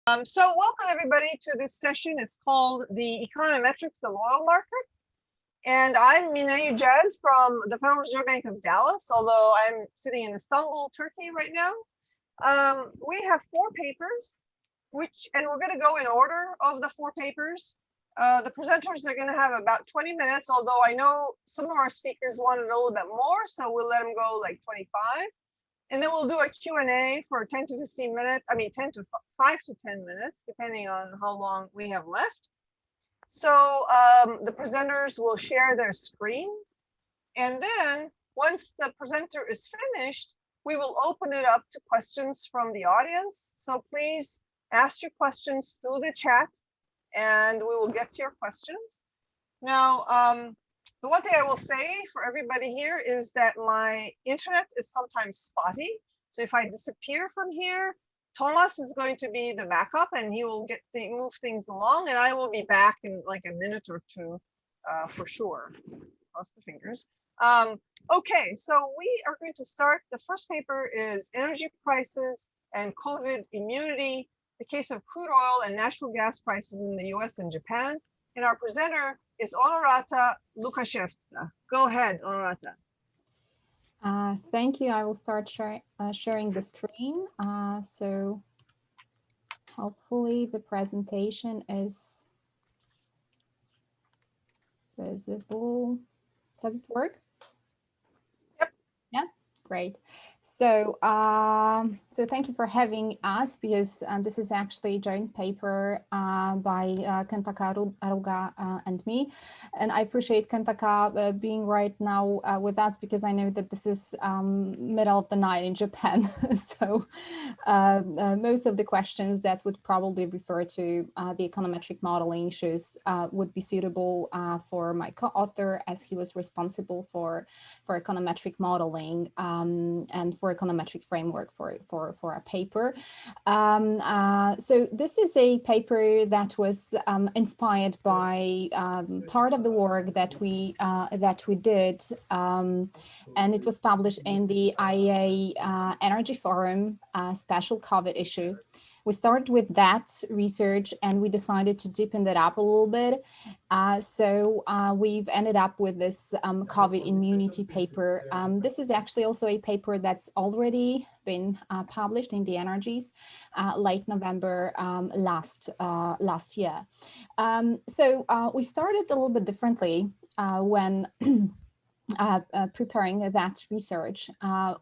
So welcome everybody to this session. It's called the Econometrics of Oil Markets. And I'm Mina Yucel from the Federal Reserve Bank of Dallas, although I'm sitting in Istanbul, Turkey right now. We have 4 papers, and we're going to go in order of the 4 papers. The presenters are going to have about 20 minutes, although I know some of our speakers wanted a little bit more, so we'll let them go like 25. And then we'll do a Q&A for 10 to 15 minutes. I mean, 5 to 10 minutes, depending on how long we have left. So the presenters will share their screens. And then once the presenter is finished, we will open it up to questions from the audience. So please ask your questions through the chat and we will get to your questions. Now, the one thing I will say for everybody here is that my internet is sometimes spotty. So if I disappear from here, Thomas is going to be the backup and he will move things along, and I will be back in like a minute or two for sure. Cross the fingers. Okay, so we are going to start. The first paper is Energy Prices and COVID Immunity, the case of crude oil and natural gas prices in the US and Japan. And our presenter is Honorata Nyga-Łukaszewska. Go ahead, Honorata. Thank you. I will start sharing the screen. So hopefully the presentation is visible. Does it work? Yep. Yeah, great. So, so thank you for having us, because this is actually a joint paper by Kentaka, Aruga, and me. And I appreciate Kentaka being right now with us, because I know that this is middle of the night in Japan. So most of the questions that would probably refer to the econometric modeling issues would be suitable for my co-author, as he was responsible for econometric modeling and for econometric framework for a paper. So this is a paper that was inspired by part of the work that we did, and it was published in the IAEE Energy Forum special COVID issue. We started with that research and we decided to deepen that up a little bit. So we've ended up with this COVID immunity paper. This is actually also a paper that's already been published in the Energies late November last year. So we started a little bit differently when preparing that research.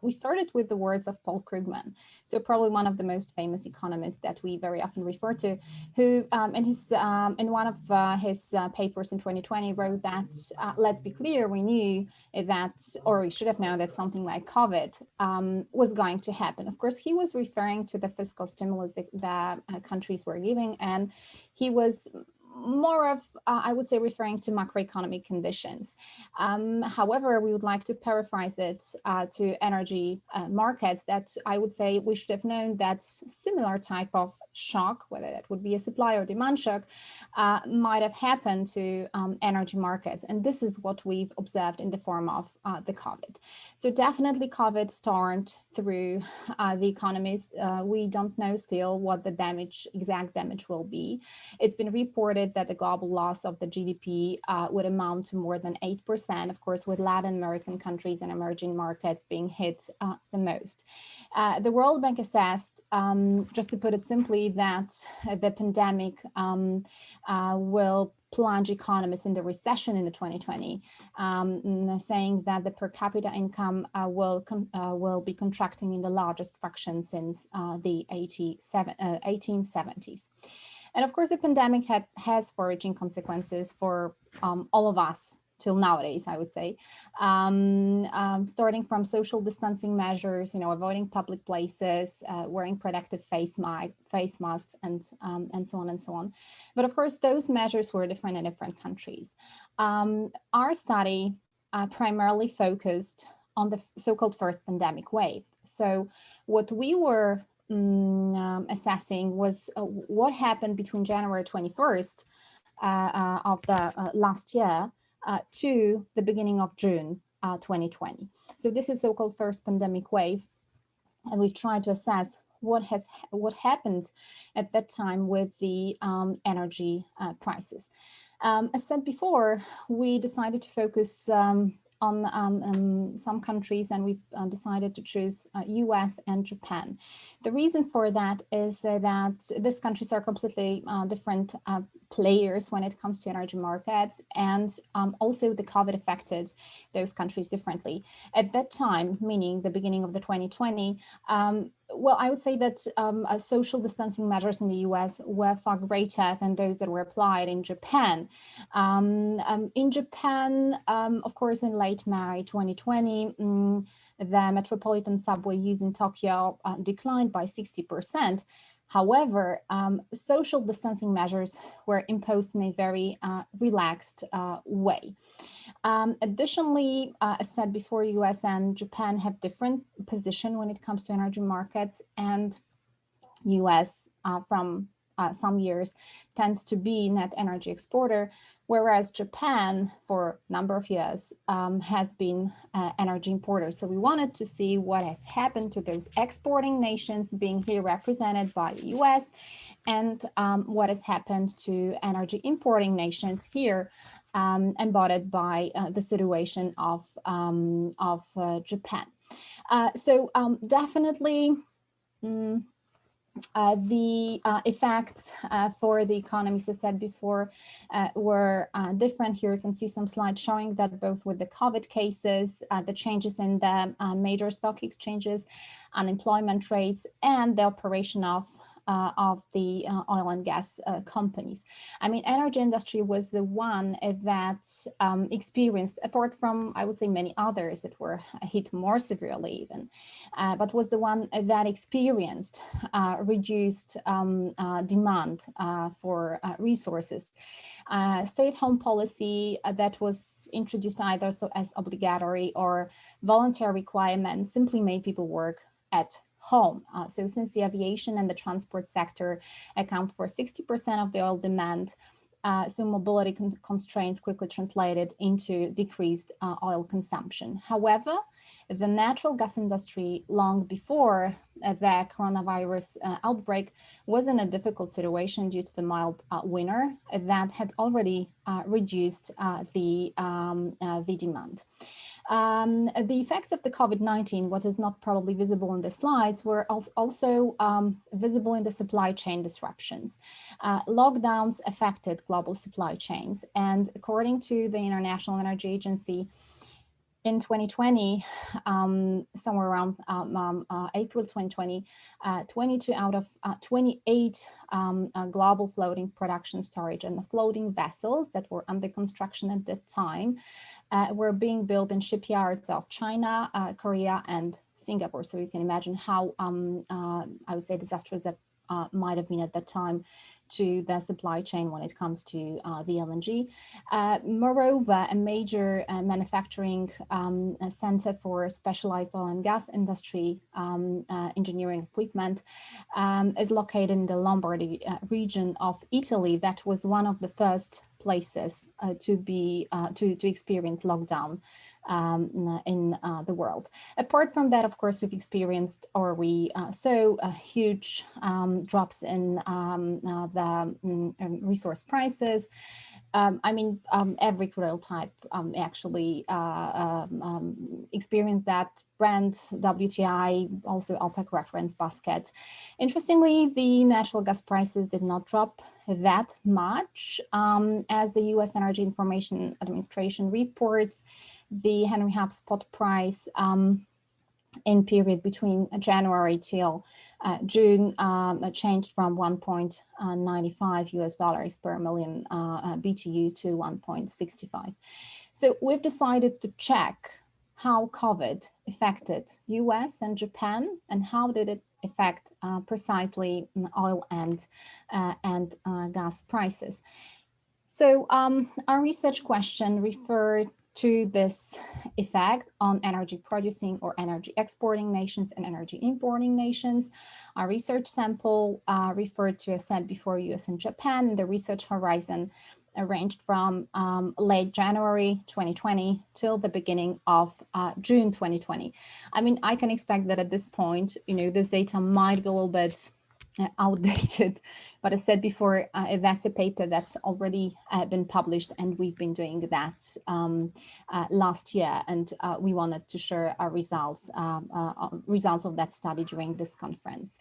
We started with the words of Paul Krugman, so probably one of the most famous economists that we very often refer to, who in one of his papers in 2020 wrote that, let's be clear, we knew that, or we should have known that something like COVID was going to happen. Of course, he was referring to the fiscal stimulus that countries were giving, and he was more of, I would say, referring to macroeconomic conditions. However, we would like to paraphrase it to energy markets, that I would say we should have known that similar type of shock, whether that would be a supply or demand shock, might have happened to energy markets. And this is what we've observed in the form of the COVID. So definitely COVID stormed through the economies. We don't know still what the exact damage will be. It's been reported that the global loss of the GDP would amount to more than 8%, of course, with Latin American countries and emerging markets being hit the most. The World Bank assessed, just to put it simply, that the pandemic will plunge economies in the recession in the 2020, saying that the per capita income will be contracting in the largest fraction since the 1870s. And of course, the pandemic has far-reaching consequences for all of us till nowadays, I would say, starting from social distancing measures, avoiding public places, wearing protective face masks, and so on and so on. But of course, those measures were different in different countries. Our study primarily focused on the so-called first pandemic wave. So what we were assessing was what happened between January 21st of the last year to the beginning of June 2020. So this is so-called first pandemic wave. And we've tried to assess what happened at that time with the energy prices. As said before, we decided to focus on some countries, and we've decided to choose US and Japan. The reason for that is that these countries are completely different players when it comes to energy markets, and also the COVID affected those countries differently. At that time, meaning the beginning of the 2020, well, I would say that social distancing measures in the US were far greater than those that were applied in Japan. In Japan, of course, in late May 2020, the metropolitan subway use in Tokyo declined by 60%. However, social distancing measures were imposed in a very relaxed way. Additionally, as said before, US and Japan have different position when it comes to energy markets, and US from some years tends to be net energy exporter, whereas Japan for a number of years has been energy importer. So we wanted to see what has happened to those exporting nations being here represented by the US, and what has happened to energy importing nations here embodied by the situation of Japan. So definitely the effects for the economies, as said before, were different. Here you can see some slides showing that both with the COVID cases, the changes in the major stock exchanges, unemployment rates, and the operation of the oil and gas companies. I mean, energy industry was the one that experienced, apart from, I would say, many others that were hit more severely even, but was the one that experienced reduced demand for resources. Stay-at-home policy that was introduced either as obligatory or voluntary requirement simply made people work at home. So since the aviation and the transport sector account for 60% of the oil demand, so mobility constraints quickly translated into decreased oil consumption. However, the natural gas industry, long before the coronavirus outbreak, was in a difficult situation due to the mild winter that had already reduced the demand. The effects of the COVID-19, what is not probably visible in the slides, were also visible in the supply chain disruptions. Lockdowns affected global supply chains, and according to the International Energy Agency, in 2020, somewhere around April 2020, 22 out of 28 global floating production, storage, and the floating vessels that were under construction at that time were being built in shipyards of China, Korea, and Singapore. So you can imagine how, I would say, disastrous that might have been at that time to the supply chain when it comes to the LNG. Moreover, a major manufacturing center for specialized oil and gas industry engineering equipment is located in the Lombardy region of Italy. That was one of the first places to experience lockdown in the world. Apart from that, of course, we've experienced, or we saw huge drops in the resource prices. I mean, every crude oil type actually experienced that. Brent, WTI, also OPEC reference basket. Interestingly, the natural gas prices did not drop that much. As the U.S. Energy Information Administration reports, the Henry Hub spot price in period between January till June changed from $1.95 US per million BTU to 1.65. So we've decided to check how COVID affected US and Japan, and how did it affect precisely oil and gas prices. So our research question referred to this effect on energy producing or energy exporting nations and energy importing nations. Our research sample referred to, as said before, US and Japan. The research horizon ranged from late January 2020 till the beginning of June 2020. I mean, I can expect that at this point, this data might be a little bit outdated, but as said before, that's a paper that's already been published, and we've been doing that last year, and we wanted to share our results of that study during this conference.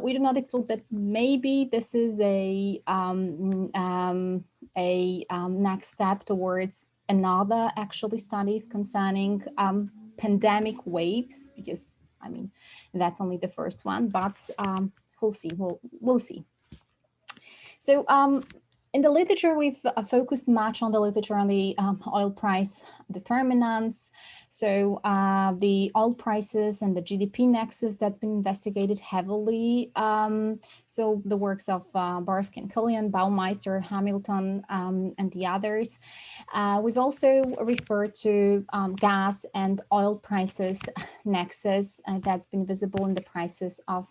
We do not exclude that maybe this is a next step towards another actually studies concerning pandemic waves, because I mean that's only the first one, but we'll see. We'll see. So in the literature, we've focused much on the literature on the oil price determinants. So the oil prices and the GDP nexus that's been investigated heavily. So the works of Barsky and Killian, Baumeister, Hamilton, and the others. We've also referred to gas and oil prices nexus that's been visible in the prices of,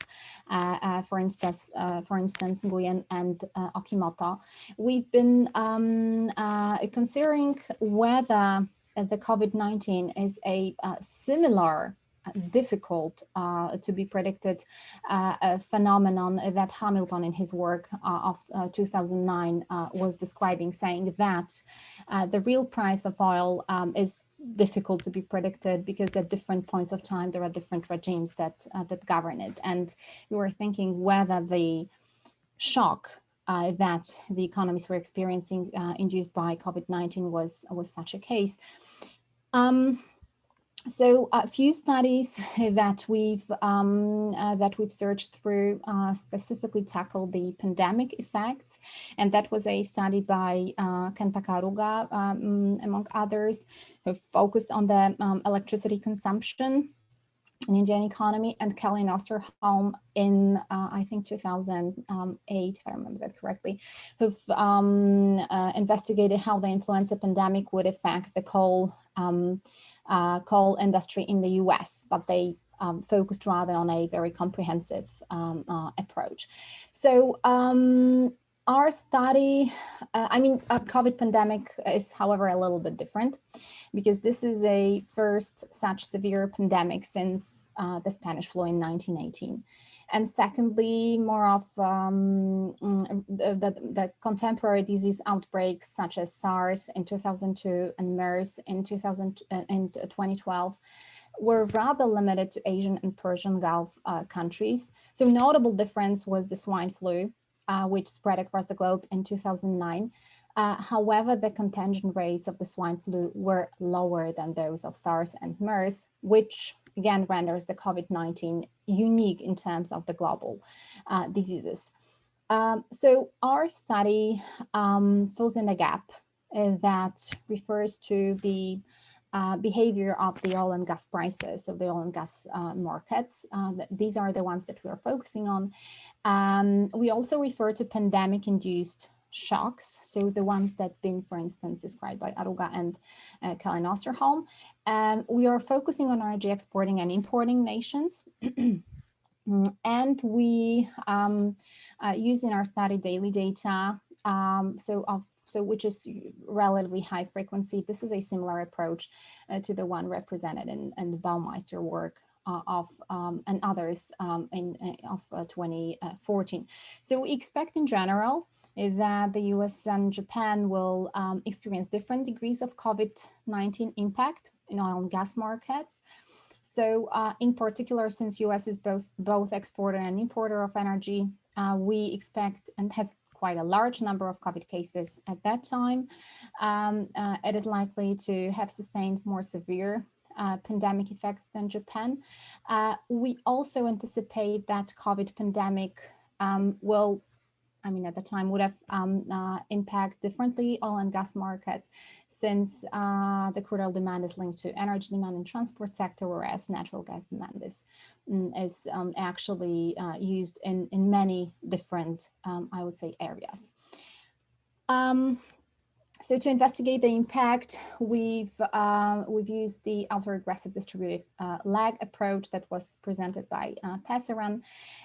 for instance, Nguyen and Okimoto. We've been considering whether the COVID-19 is a similar difficult to be predicted phenomenon that Hamilton in his work of 2009 was describing, saying that the real price of oil is difficult to be predicted because at different points of time there are different regimes that govern it. And we were thinking whether the shock that the economies were experiencing induced by COVID-19 was such a case. So a few studies that we've searched through specifically tackle the pandemic effects, and that was a study by Kentaka, Aruga, among others, who focused on the electricity consumption in Indian economy, and Kelly and Osterholm in I think 2008, if I remember that correctly, who've investigated how the influenza pandemic would affect the coal industry in the US, but they focused rather on a very comprehensive approach. So our study, COVID pandemic is, however, a little bit different, because this is a first such severe pandemic since the Spanish flu in 1918. And secondly, more of the contemporary disease outbreaks such as SARS in 2002 and MERS in 2012 were rather limited to Asian and Persian Gulf countries. So notable difference was the swine flu, which spread across the globe in 2009. However, the contagion rates of the swine flu were lower than those of SARS and MERS, which again renders the COVID-19 unique in terms of the global diseases. So our study fills in a gap that refers to the behavior of the oil and gas prices of the oil and gas markets. These are the ones that we are focusing on. We also refer to pandemic-induced shocks, so the ones that's been, for instance, described by Aruga and Kelly and Osterholm. We are focusing on energy exporting and importing nations. And we use in our study daily data, which is relatively high frequency. This is a similar approach to the one represented in the Baumeister work and others of 2014. So we expect in general that the US and Japan will experience different degrees of COVID-19 impact in oil and gas markets. So in particular, since US is both exporter and importer of energy, we expect, and has quite a large number of COVID cases at that time, it is likely to have sustained more severe pandemic effects than Japan. We also anticipate that COVID pandemic will, at the time would have impact differently oil and gas markets, since the crude oil demand is linked to energy demand in transport sector, whereas natural gas demand is actually used in many different, I would say, areas. So to investigate the impact, we've used the autoregressive distributive lag approach that was presented by Passaran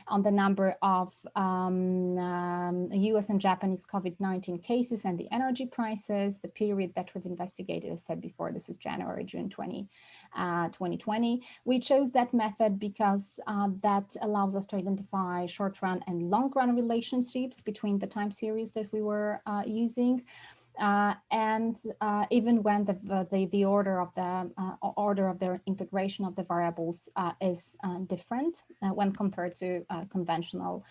on the number of US and Japanese COVID-19 cases and the energy prices. The period that we've investigated, as said before, this is January-June 2020. We chose that method because that allows us to identify short-run and long-run relationships between the time series that we were using. Even when the order of the integration of the variables is different when compared to conventional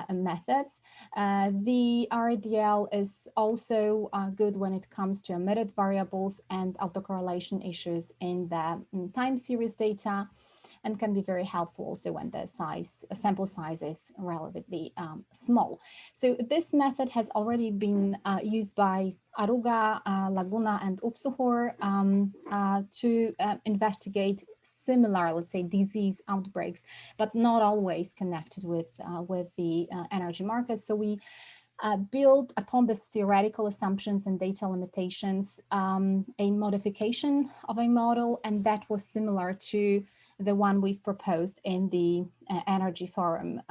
methods. The RDL is also good when it comes to omitted variables and autocorrelation issues in the time series data, and can be very helpful also when the sample size is relatively small. So this method has already been used by Aruga, Laguna, and Upsuhor to investigate similar, let's say, disease outbreaks, but not always connected with the energy markets. So we build upon these theoretical assumptions and data limitations a modification of a model, and that was similar to the one we've proposed in the Energy Forum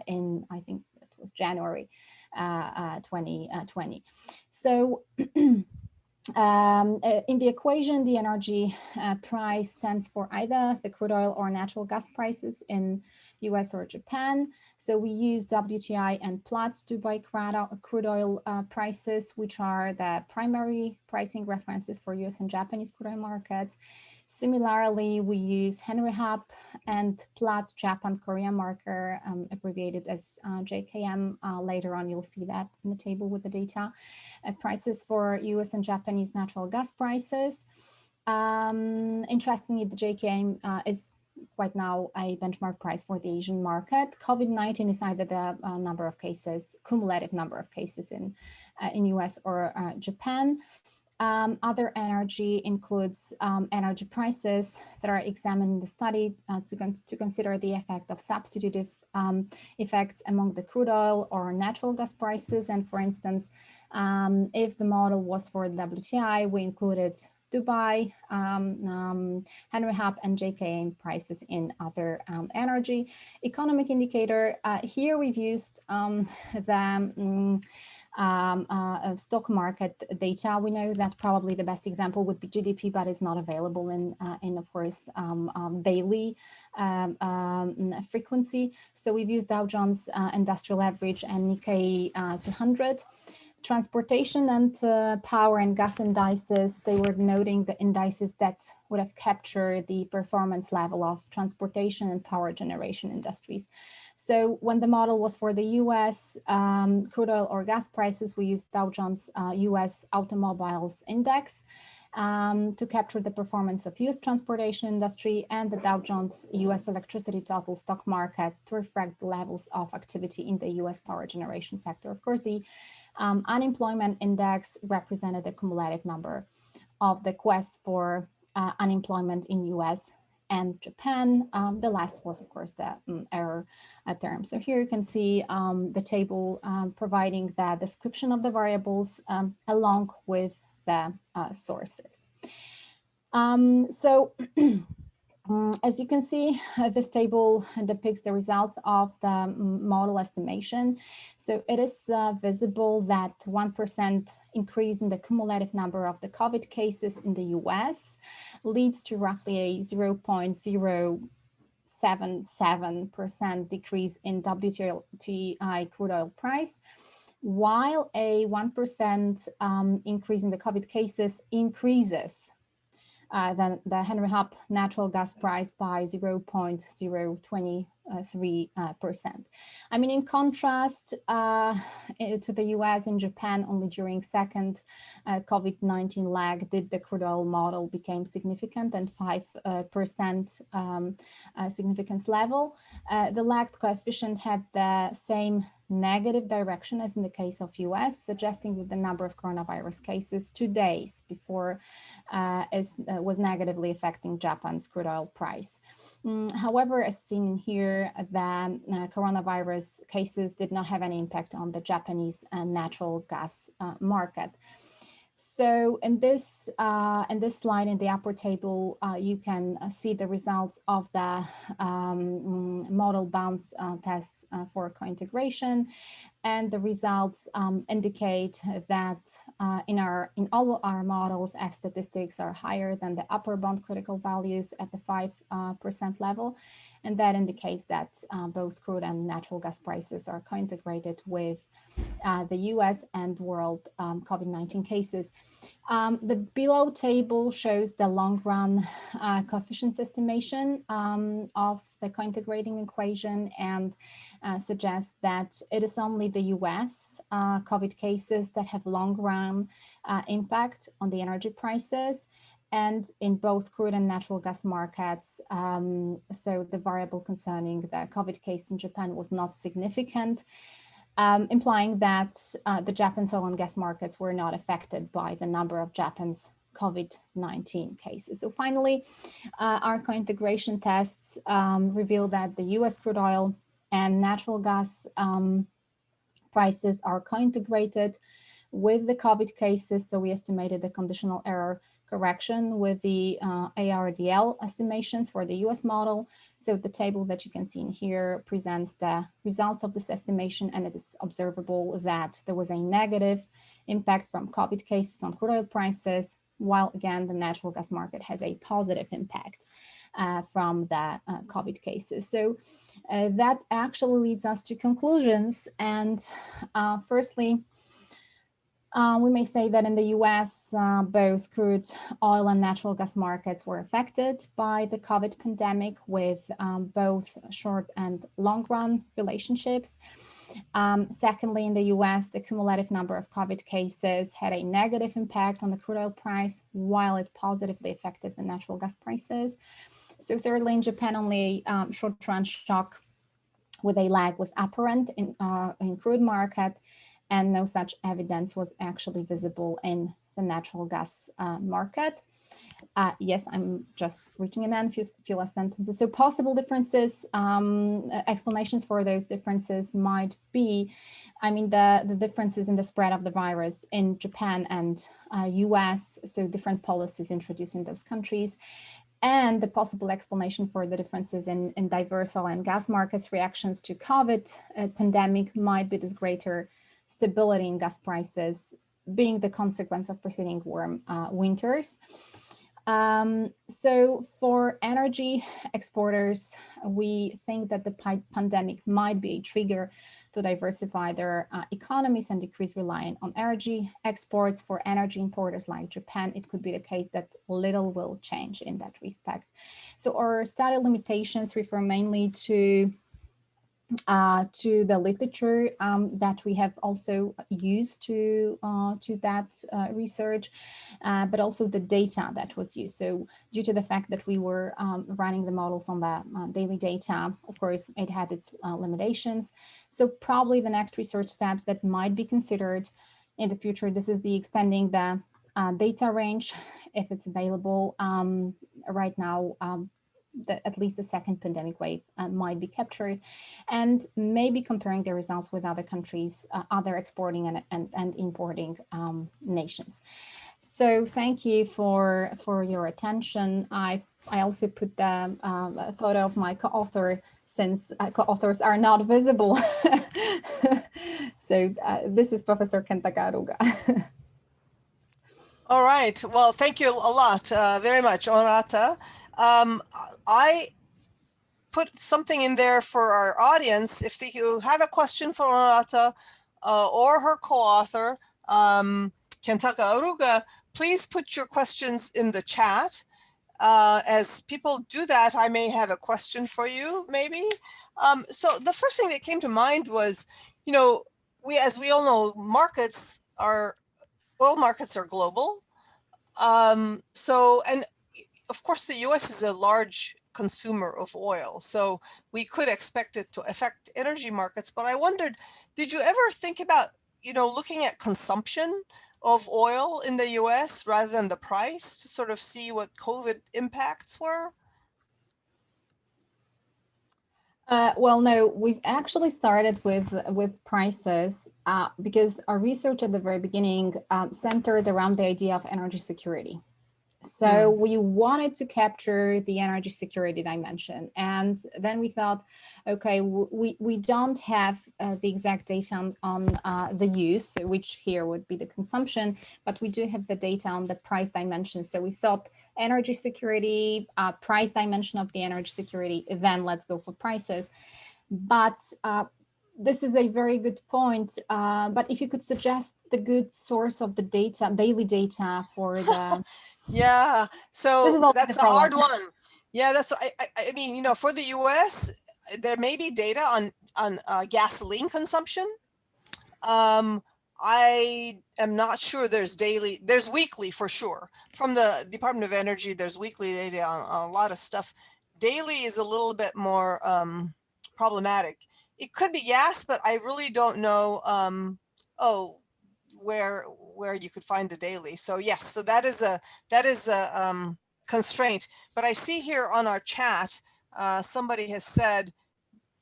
in, I think it was January 2020. So in the equation, the energy price stands for either the crude oil or natural gas prices in US or Japan. So we use WTI and Platts to buy crude oil prices, which are the primary pricing references for US and Japanese crude oil markets. Similarly, we use Henry Hub and Platts Japan Korea marker, abbreviated as JKM. Later on, you'll see that in the table with the data. Prices for US and Japanese natural gas prices. Interestingly, the JKM is right now a benchmark price for the Asian market. COVID-19 is either the number of cases, cumulative number of cases in US or Japan. Other energy includes energy prices that are examined in the study to consider the effect of substitutive effects among the crude oil or natural gas prices. And for instance, if the model was for the WTI, we included Dubai, Henry Hub, and JKM prices in other energy. Economic indicator, here we've used the stock market data. We know that probably the best example would be GDP, but it's not available in of course, daily frequency. So we've used Dow Jones Industrial Average and Nikkei 200. Transportation and power and gas indices, they were noting the indices that would have captured the performance level of transportation and power generation industries. So when the model was for the US crude oil or gas prices, we used Dow Jones US Automobiles Index to capture the performance of US transportation industry, and the Dow Jones US Electricity Total Stock Market to reflect the levels of activity in the US power generation sector. Of course, the unemployment index represented the cumulative number of the quests for unemployment in US and Japan. The last was, of course, the error term. So here you can see the table providing the description of the variables along with the sources. As you can see, this table depicts the results of the model estimation. So it is visible that 1% increase in the cumulative number of the COVID cases in the US leads to roughly a 0.077% decrease in WTI crude oil price, while a 1% increase in the COVID cases increases the Henry Hub natural gas price by 0.023%. I mean, in contrast to the US and Japan, only during second COVID-19 lag did the crude oil model became significant and 5% significance level. The lagged coefficient had the same negative direction as in the case of US, suggesting that the number of coronavirus cases 2 days before was negatively affecting Japan's crude oil price. However, as seen here, the coronavirus cases did not have any impact on the Japanese natural gas market. So in this slide in the upper table, you can see the results of the model bounds tests for co-integration, and the results indicate that in all our models, F statistics are higher than the upper bound critical values at the 5% level, and that indicates that both crude and natural gas prices are co-integrated with the US and world COVID-19 cases. The below table shows the long run coefficients estimation of the co-integrating equation, and suggests that it is only the US COVID cases that have long run impact on the energy prices. And in both crude and natural gas markets, so the variable concerning the COVID case in Japan was not significant, implying that the Japanese oil and gas markets were not affected by the number of Japan's COVID-19 cases. So finally, our co-integration tests reveal that the US crude oil and natural gas prices are co-integrated with the COVID cases. So we estimated the conditional error correction with the ARDL estimations for the US model. So the table that you can see in here presents the results of this estimation, and it is observable that there was a negative impact from COVID cases on crude oil prices, while again, the natural gas market has a positive impact from the COVID cases. So that actually leads us to conclusions. And firstly, we may say that in the US, both crude oil and natural gas markets were affected by the COVID pandemic, with both short and long run relationships. Secondly, in the US, the cumulative number of COVID cases had a negative impact on the crude oil price, while it positively affected the natural gas prices. So thirdly, in Japan, only short run shock with a lag was apparent in crude market, and no such evidence was actually visible in the natural gas market. Yes, I'm just reaching an end, few last sentences. So possible differences, explanations for those differences might be, I mean, the differences in the spread of the virus in Japan and US, so different policies introduced in those countries. And the possible explanation for the differences in diverse oil and gas markets reactions to COVID pandemic might be this greater stability in gas prices, being the consequence of preceding warm winters. So for energy exporters, we think that the pandemic might be a trigger to diversify their economies and decrease reliance on energy exports. For energy importers like Japan, it could be the case that little will change in that respect. So our study limitations refer mainly to the literature that we have also used to that research, but also the data that was used. So due to the fact that we were running the models on the daily data, of course, it had its limitations. So probably the next research steps that might be considered in the future, this is the extending the data range, if it's available. Right now, at least the second pandemic wave might be captured, and maybe comparing the results with other countries, other exporting and importing nations. So thank you for your attention. I also put the photo of my co-author, since co-authors are not visible. So this is Professor Kentaka Aruga. All right. Well, thank you a lot, very much, Honorata. I put something in there for our audience. If you have a question for Honorata or her co-author, Kentaka Aruga, please put your questions in the chat. As people do that, I may have a question for you, maybe. So the first thing that came to mind was, you know, as we all know, oil markets are global. And of course, the US is a large consumer of oil, so we could expect it to affect energy markets. But I wondered, did you ever think about, you know, looking at consumption of oil in the US rather than the price to sort of see what COVID impacts were? Well, no, we've actually started with prices because our research at the very beginning centered around the idea of energy security. So we wanted to capture the energy security dimension. And then we thought, okay, we don't have the exact data on the use, which here would be the consumption, but we do have the data on the price dimension. So we thought energy security, price dimension of the energy security, then let's go for prices. But this is a very good point. But if you could suggest the good source of the data, daily data for the Yeah, so that's a hard problem. one. Yeah, that's I mean, you know, for the US, there may be data on gasoline consumption. I am not sure there's daily, there's weekly for sure. From the Department of Energy, there's weekly data on a lot of stuff. Daily is a little bit more problematic. It could be gas, but I really don't know where you could find the daily. So yes, so that is a constraint. But I see here on our chat, somebody has said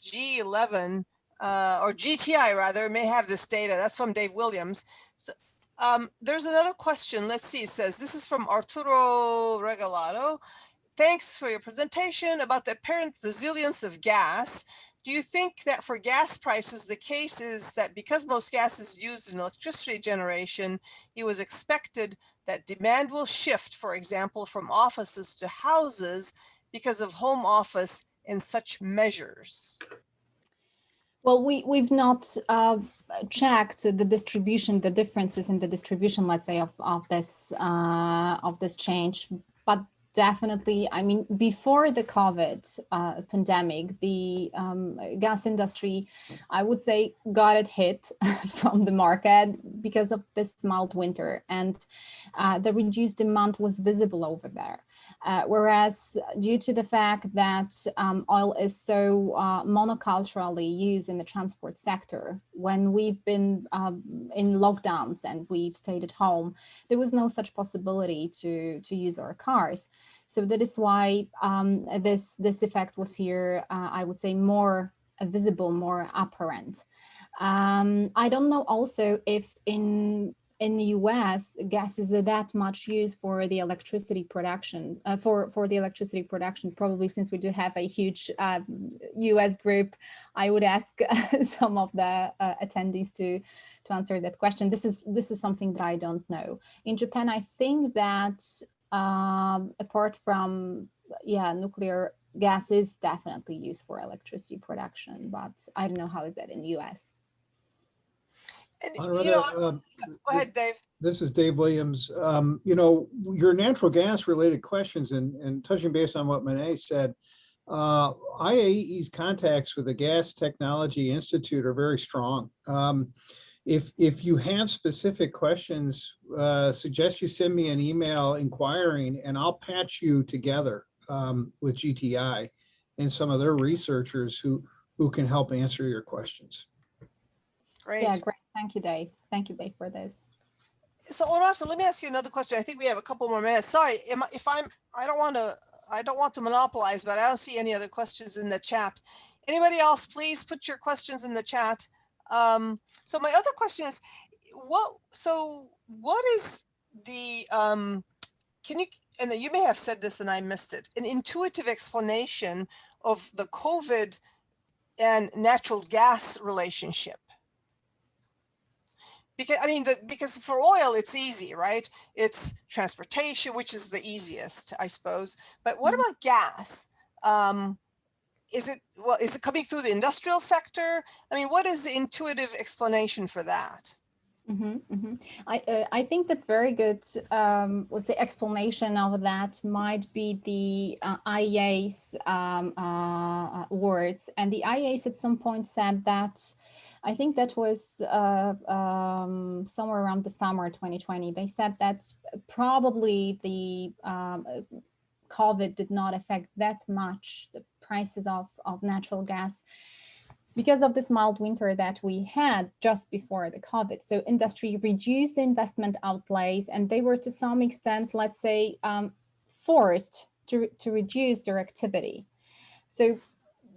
G11 or GTI rather may have this data. That's from Dave Williams. So there's another question. Let's see. It says, this is from Arturo Regalado. Thanks for your presentation about the apparent resilience of gas. Do you think that for gas prices, the case is that because most gas is used in electricity generation, it was expected that demand will shift, for example, from offices to houses because of home office and such measures? Well, we've not checked the distribution, the differences in the distribution, let's say, of this change, but definitely, I mean, before the COVID pandemic, the gas industry, I would say, got it hit from the market because of this mild winter, and the reduced demand was visible over there. Whereas due to the fact that oil is so monoculturally used in the transport sector, when we've been in lockdowns and we've stayed at home, there was no such possibility to use our cars. So that is why this effect was here, I would say, more visible, more apparent. I don't know also if in the US, gas is that much used for the electricity production, for the electricity production, probably since we do have a huge US group. I would ask some of the attendees to answer that question. This is something that I don't know. In Japan, I think that apart from, nuclear, gas is definitely used for electricity production, but I don't know how is that in the US. And, go ahead, Dave. This is Dave Williams. You know, your natural gas related questions and touching base on what Monet said, IAEE's contacts with the Gas Technology Institute are very strong. If you have specific questions, suggest you send me an email inquiring and I'll patch you together with GTI and some of their researchers who can help answer your questions. Great. Yeah, great. Thank you, Dave. Thank you, Dave, for this. So, Honorata, let me ask you another question. I think we have a couple more minutes. Sorry, I don't want to monopolize, but I don't see any other questions in the chat. Anybody else, please put your questions in the chat. So my other question is, what is the, can you, and you may have said this and I missed it, an intuitive explanation of the COVID and natural gas relationship? Because I mean, because for oil, it's easy, right? It's transportation, which is the easiest, I suppose. But what about gas? Is it coming through the industrial sector? I mean, what is the intuitive explanation for that? I think that very good, let's say, explanation of that might be the IAEA's words. And the IAEA at some point said that, I think that was somewhere around the summer 2020. They said that probably the COVID did not affect that much the prices of natural gas because of this mild winter that we had just before the COVID. So industry reduced the investment outlays and they were to some extent, let's say, forced to reduce their activity. So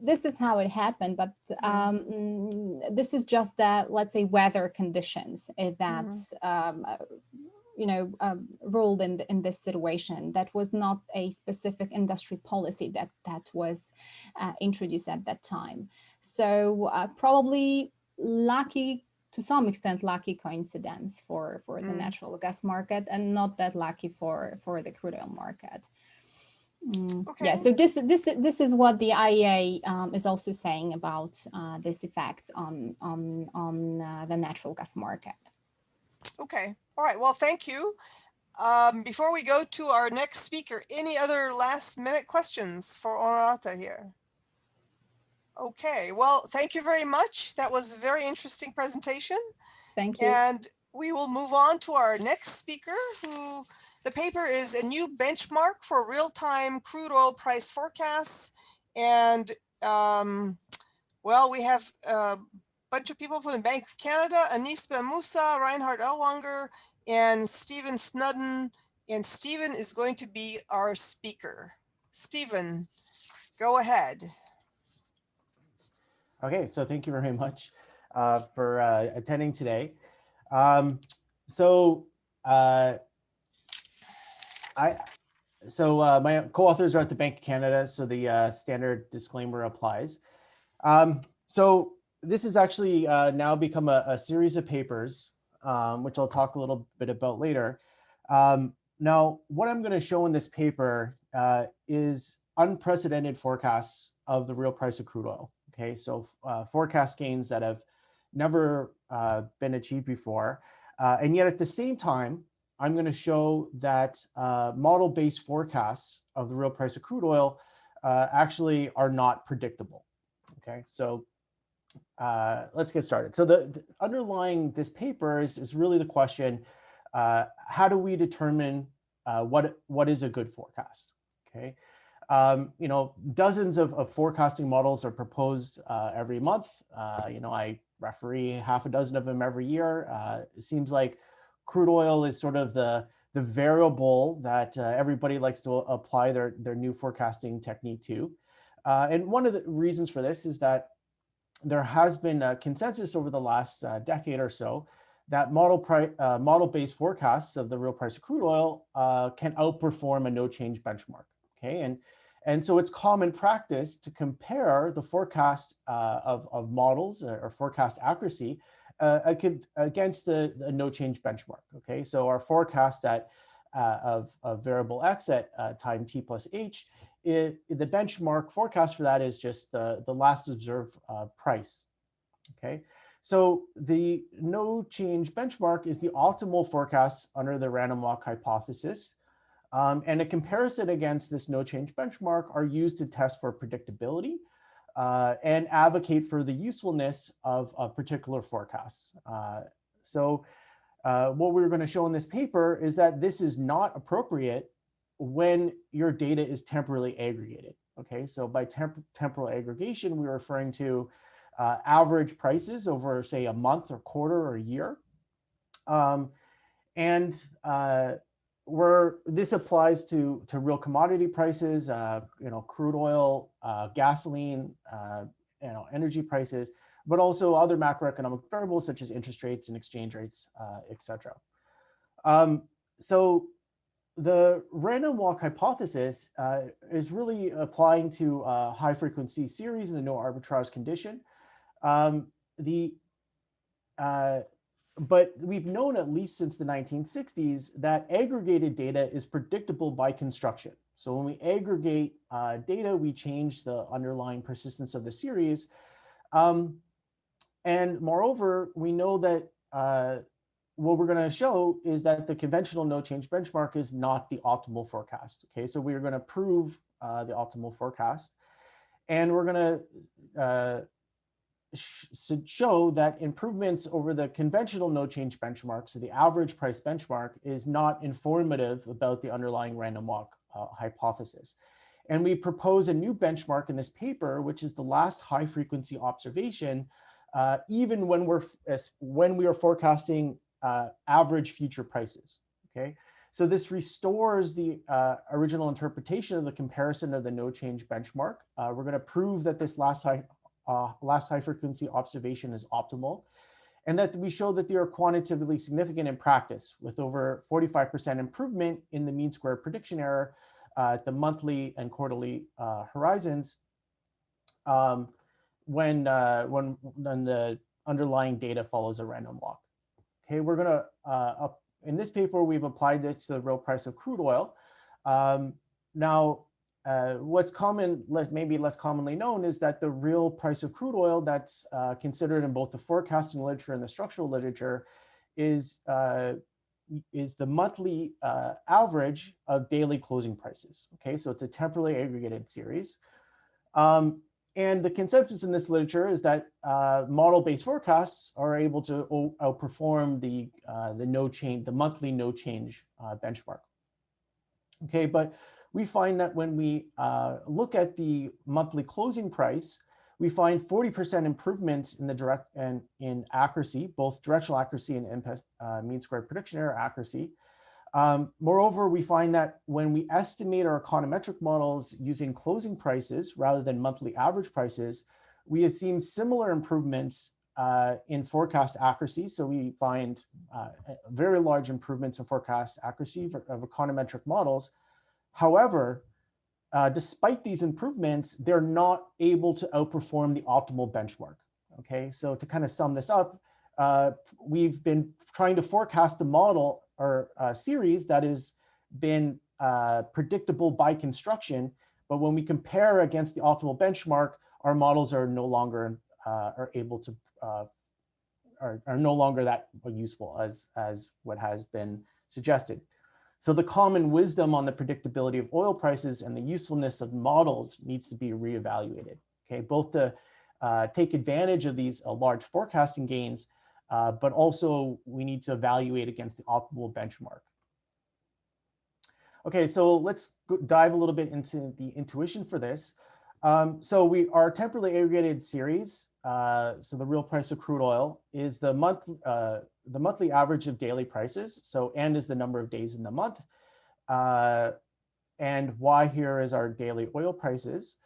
this is how it happened, but this is just that, let's say, weather conditions that ruled in this situation. That was not a specific industry policy that was introduced at that time. So probably lucky, to some extent, lucky coincidence for the natural gas market, and not that lucky for the crude oil market. Okay. Yeah, so this is what the IEA is also saying about this effect on the natural gas market. Okay. All right. Well, thank you. Before we go to our next speaker, any other last minute questions for Honorata here? Okay. Well, thank you very much. That was a very interesting presentation. Thank you. And we will move on to our next speaker, who the paper is a new benchmark for real-time crude oil price forecasts. And well, we have a bunch of people from the Bank of Canada, Aniss Benmoussa, Reinhard Ellwanger, and Stephen Snudden. And Stephen is going to be our speaker. Stephen, go ahead. Okay, so thank you very much for attending today. My co-authors are at the Bank of Canada, so the standard disclaimer applies. So this has actually now become a series of papers, which I'll talk a little bit about later. Now, what I'm going to show in this paper is unprecedented forecasts of the real price of crude oil. Okay, so forecast gains that have never been achieved before. And yet at the same time, I'm going to show that model-based forecasts of the real price of crude oil actually are not predictable. Okay, so let's get started. So the underlying this paper is really the question, how do we determine what is a good forecast? Okay, dozens of forecasting models are proposed every month. I referee half a dozen of them every year. It seems like crude oil is sort of the variable that everybody likes to apply their new forecasting technique to. And one of the reasons for this is that there has been a consensus over the last decade or so that model-based forecasts of the real price of crude oil can outperform a no-change benchmark. Okay, and so it's common practice to compare the forecast of models or forecast accuracy against the no-change benchmark. Okay, so our forecast of variable x at time t plus h, the benchmark forecast for that is just the last observed price. Okay, so the no-change benchmark is the optimal forecast under the random walk hypothesis. And a comparison against this no-change benchmark are used to test for predictability and advocate for the usefulness of particular forecasts. So what we're going to show in this paper is that this is not appropriate when your data is temporally aggregated. Okay, so by temporal aggregation, we're referring to average prices over, say, a month or quarter or a year. Where this applies to real commodity prices, crude oil, gasoline, energy prices, but also other macroeconomic variables such as interest rates and exchange rates, etc. So the random walk hypothesis is really applying to a high frequency series in the no arbitrage condition. But we've known at least since the 1960s that aggregated data is predictable by construction. So when we aggregate data, we change the underlying persistence of the series. And moreover, we know that what we're going to show is that the conventional no-change benchmark is not the optimal forecast. Okay, so we're going to prove the optimal forecast. And we're going to show that improvements over the conventional no-change benchmark, so the average price benchmark, is not informative about the underlying random walk hypothesis. And we propose a new benchmark in this paper, which is the last high-frequency observation, even when we are forecasting average future prices. Okay, So this restores the original interpretation of the comparison of the no change benchmark. We're going to prove that this last high frequency observation is optimal, and that we show that they are quantitatively significant in practice, with over 45% improvement in the mean square prediction error at the monthly and quarterly horizons when the underlying data follows a random walk. Okay, we're going to in this paper, we've applied this to the real price of crude oil. Now, what's common, maybe less commonly known, is that the real price of crude oil that's considered in both the forecasting literature and the structural literature is the monthly average of daily closing prices. Okay, so it's a temporally aggregated series. And the consensus in this literature is that model-based forecasts are able to outperform the monthly no change benchmark. Okay, but we find that when we look at the monthly closing price, we find 40% improvements in the direct and in accuracy, both directional accuracy and mean squared prediction error accuracy. Moreover, we find that when we estimate our econometric models using closing prices rather than monthly average prices, we have seen similar improvements in forecast accuracy. So we find very large improvements in forecast accuracy of econometric models. However, despite these improvements, they're not able to outperform the optimal benchmark. Okay, so to kind of sum this up, we've been trying to forecast the model or series that has been predictable by construction, but when we compare against the optimal benchmark, our models are no longer are no longer that useful as what has been suggested. So the common wisdom on the predictability of oil prices and the usefulness of models needs to be reevaluated. Okay, both to take advantage of these large forecasting gains, but also we need to evaluate against the optimal benchmark. Okay, so let's dive a little bit into the intuition for this. So our temporally aggregated series, so the real price of crude oil, is the monthly average of daily prices. So N is the number of days in the month, and Y here is our daily oil prices.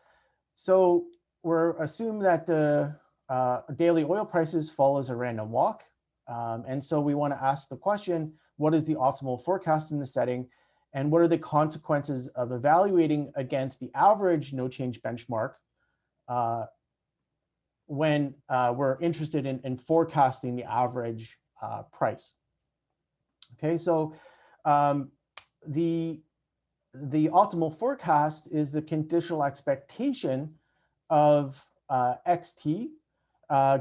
So we're assuming that the daily oil prices follows a random walk. And so we want to ask the question, what is the optimal forecast in the setting? And what are the consequences of evaluating against the average no change benchmark when we're interested in forecasting the average price? Okay, so the optimal forecast is the conditional expectation of xt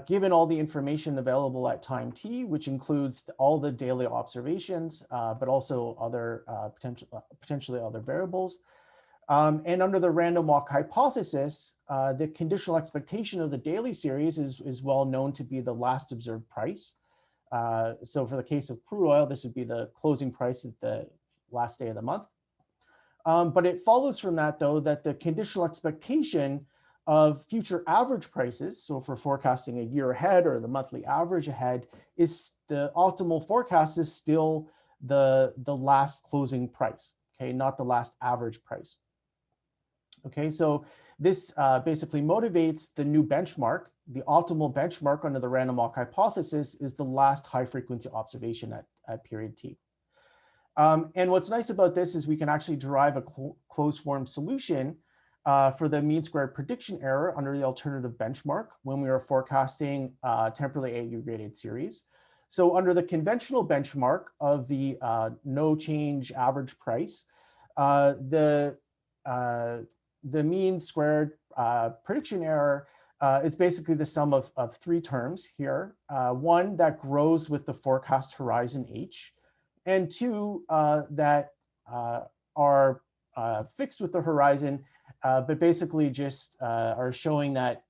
given all the information available at time t, which includes all the daily observations, but also other potentially other variables. And under the random walk hypothesis, the conditional expectation of the daily series is well known to be the last observed price. So for the case of crude oil, this would be the closing price at the last day of the month. But it follows from that, though, that the conditional expectation of future average prices, so if we're forecasting a year ahead or the monthly average ahead, is the optimal forecast is still the last closing price, okay, not the last average price. Okay, so this basically motivates the new benchmark. The optimal benchmark under the random walk hypothesis is the last high frequency observation at period t. And what's nice about this is we can actually derive a closed form solution for the mean squared prediction error under the alternative benchmark when we are forecasting temporally aggregated series. So under the conventional benchmark of the no change average price, the mean squared prediction error is basically the sum of three terms here. One that grows with the forecast horizon h, and two that are fixed with the horizon, but basically just are showing that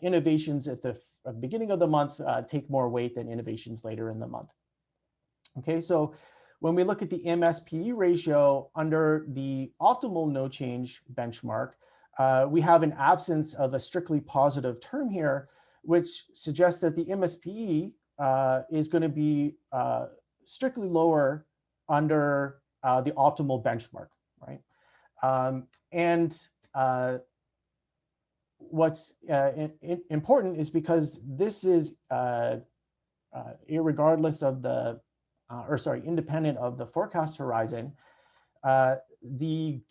innovations at the beginning of the month take more weight than innovations later in the month. Okay, so when we look at the MSPE ratio under the optimal no change benchmark, we have an absence of a strictly positive term here, which suggests that the MSPE is going to be strictly lower under the optimal benchmark, right? What's important is because this is irregardless of the, independent of the forecast horizon. This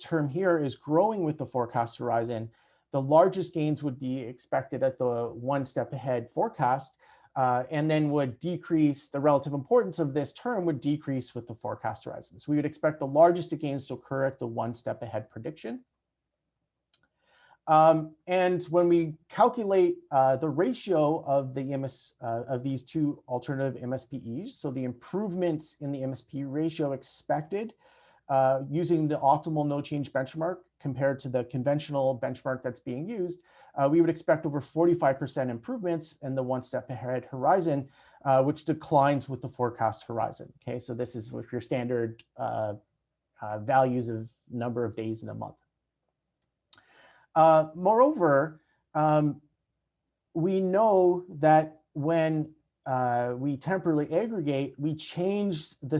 term here is growing with the forecast horizon. The largest gains would be expected at the one step ahead forecast, and then would decrease, the relative importance of this term would decrease with the forecast horizon. So we would expect the largest gains to occur at the one step ahead prediction. And when we calculate the ratio of the of these two alternative MSPEs, so the improvements in the MSP ratio expected using the optimal no change benchmark compared to the conventional benchmark that's being used, we would expect over 45% improvements in the one step ahead horizon, which declines with the forecast horizon. Okay, so this is with your standard values of number of days in a month. Moreover, we know that when we temporally aggregate, we change the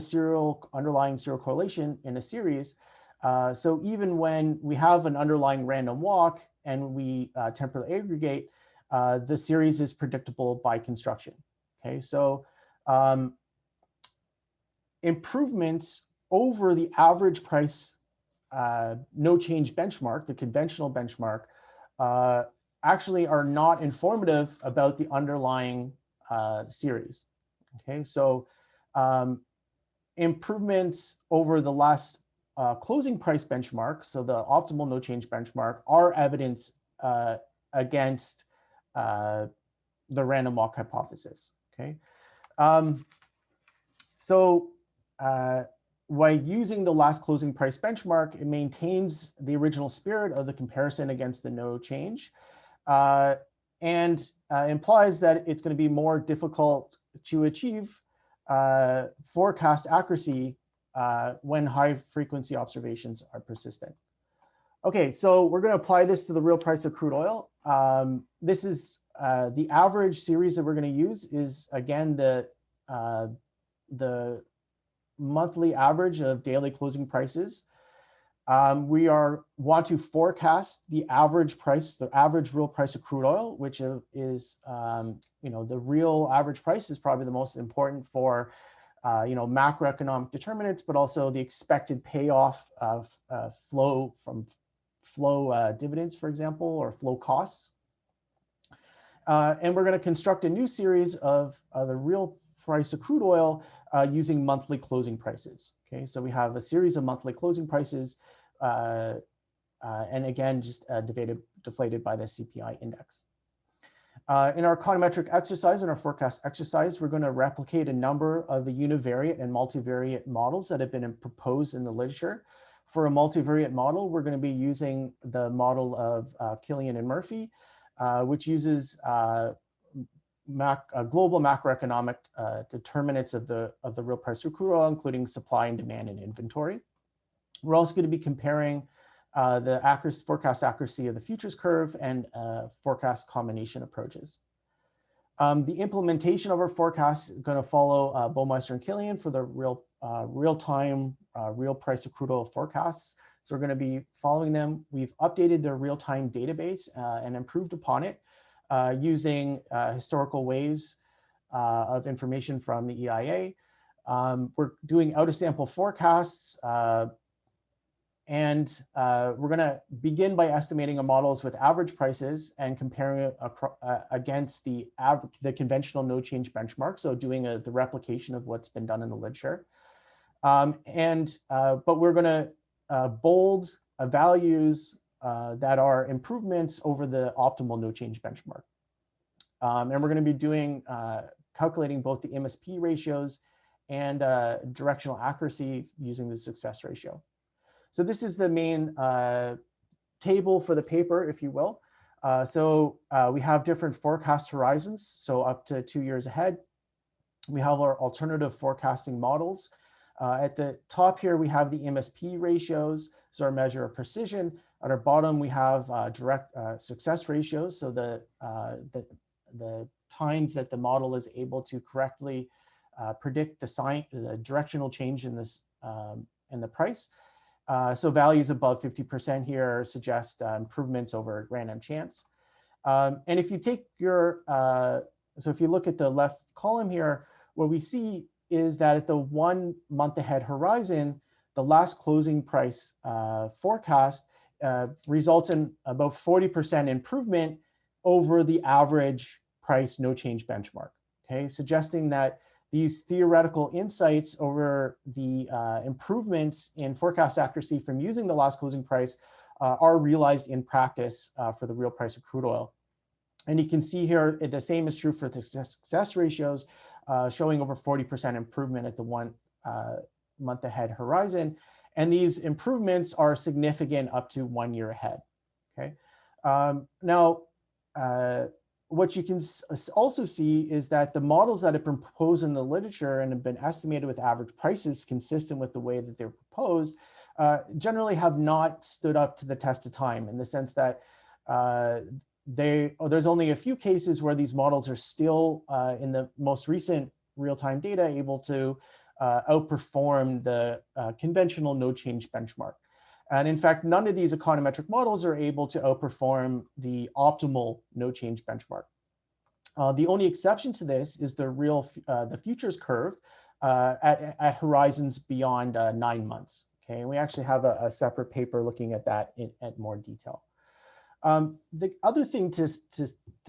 underlying serial correlation in a series. So even when we have an underlying random walk and we temporally aggregate, the series is predictable by construction. Okay, so improvements over the average price no change benchmark, the conventional benchmark, actually are not informative about the underlying series. Okay, so improvements over the last closing price benchmark, so the optimal no change benchmark, are evidence against the random walk hypothesis. Okay, by using the last closing price benchmark, it maintains the original spirit of the comparison against the no change, and implies that it's going to be more difficult to achieve forecast accuracy when high frequency observations are persistent. Okay, so we're going to apply this to the real price of crude oil. This is the average series that we're going to use is, again, the monthly average of daily closing prices. We want to forecast the average price, the average real price of crude oil, which is the real average price is probably the most important for macroeconomic determinants, but also the expected payoff of flow dividends, for example, or flow costs. And we're going to construct a new series of the real price of crude oil using monthly closing prices. Okay, so we have a series of monthly closing prices, and again, just deflated by the CPI index. In our econometric exercise, in our forecast exercise, we're going to replicate a number of the univariate and multivariate models that have been proposed in the literature. For a multivariate model, we're going to be using the model of Killian and Murphy, which uses global macroeconomic determinants of the real price of crude oil, including supply and demand and inventory. We're also going to be comparing the forecast accuracy of the futures curve and forecast combination approaches. The implementation of our forecast is going to follow Baumeister and Killian for the real-time real price of crude oil forecasts. So we're going to be following them. We've updated the real-time database and improved upon it using historical waves of information from the EIA. We're doing out-of-sample forecasts, and we're going to begin by estimating our models with average prices and comparing it against the conventional no change benchmark. So doing the replication of what's been done in the literature. But we're going to bold values that are improvements over the optimal no change benchmark. And we're going to be doing calculating both the MSP ratios and directional accuracy using the success ratio. So this is the main table for the paper, if you will. We have different forecast horizons, so up to 2 years ahead. We have our alternative forecasting models. At the top here, we have the MSP ratios, so our measure of precision. At our bottom, we have direct success ratios, so the times that the model is able to correctly predict the directional change in this in the price. So values above 50% here suggest improvements over random chance. And if you take your, so if you look at the left column here, what we see is that at the 1 month ahead horizon, the last closing price forecast results in about 40% improvement over the average price no change benchmark, okay? Suggesting that these theoretical insights over the improvements in forecast accuracy from using the last closing price are realized in practice for the real price of crude oil. And you can see here, the same is true for the success ratios, showing over 40% improvement at the 1 month ahead horizon. And these improvements are significant up to 1 year ahead, okay? Now, what you can also see is that the models that have been proposed in the literature and have been estimated with average prices consistent with the way that they're proposed generally have not stood up to the test of time, in the sense that there's only a few cases where these models are still in the most recent real-time data able to outperform the conventional no change benchmark. And in fact, none of these econometric models are able to outperform the optimal no change benchmark. The only exception to this is the futures curve at horizons beyond 9 months. Okay, and we actually have a separate paper looking at that in more detail. The other thing to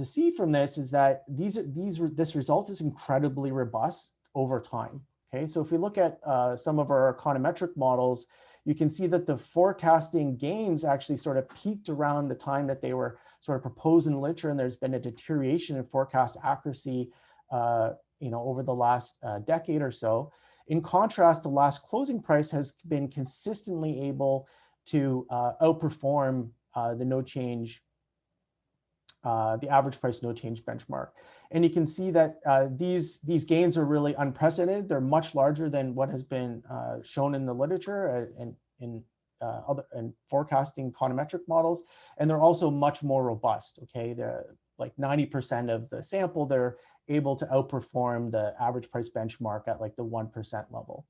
see from this is that this result is incredibly robust over time. Okay, so if we look at some of our econometric models, you can see that the forecasting gains actually sort of peaked around the time that they were sort of proposed in the literature, and there's been a deterioration in forecast accuracy, over the last decade or so. In contrast, the last closing price has been consistently able to outperform the no change, the average price no change benchmark. And you can see that these gains are really unprecedented. They're much larger than what has been shown in the literature and in forecasting econometric models. And they're also much more robust, okay? They're like 90% of the sample, they're able to outperform the average price benchmark at like the 1% level.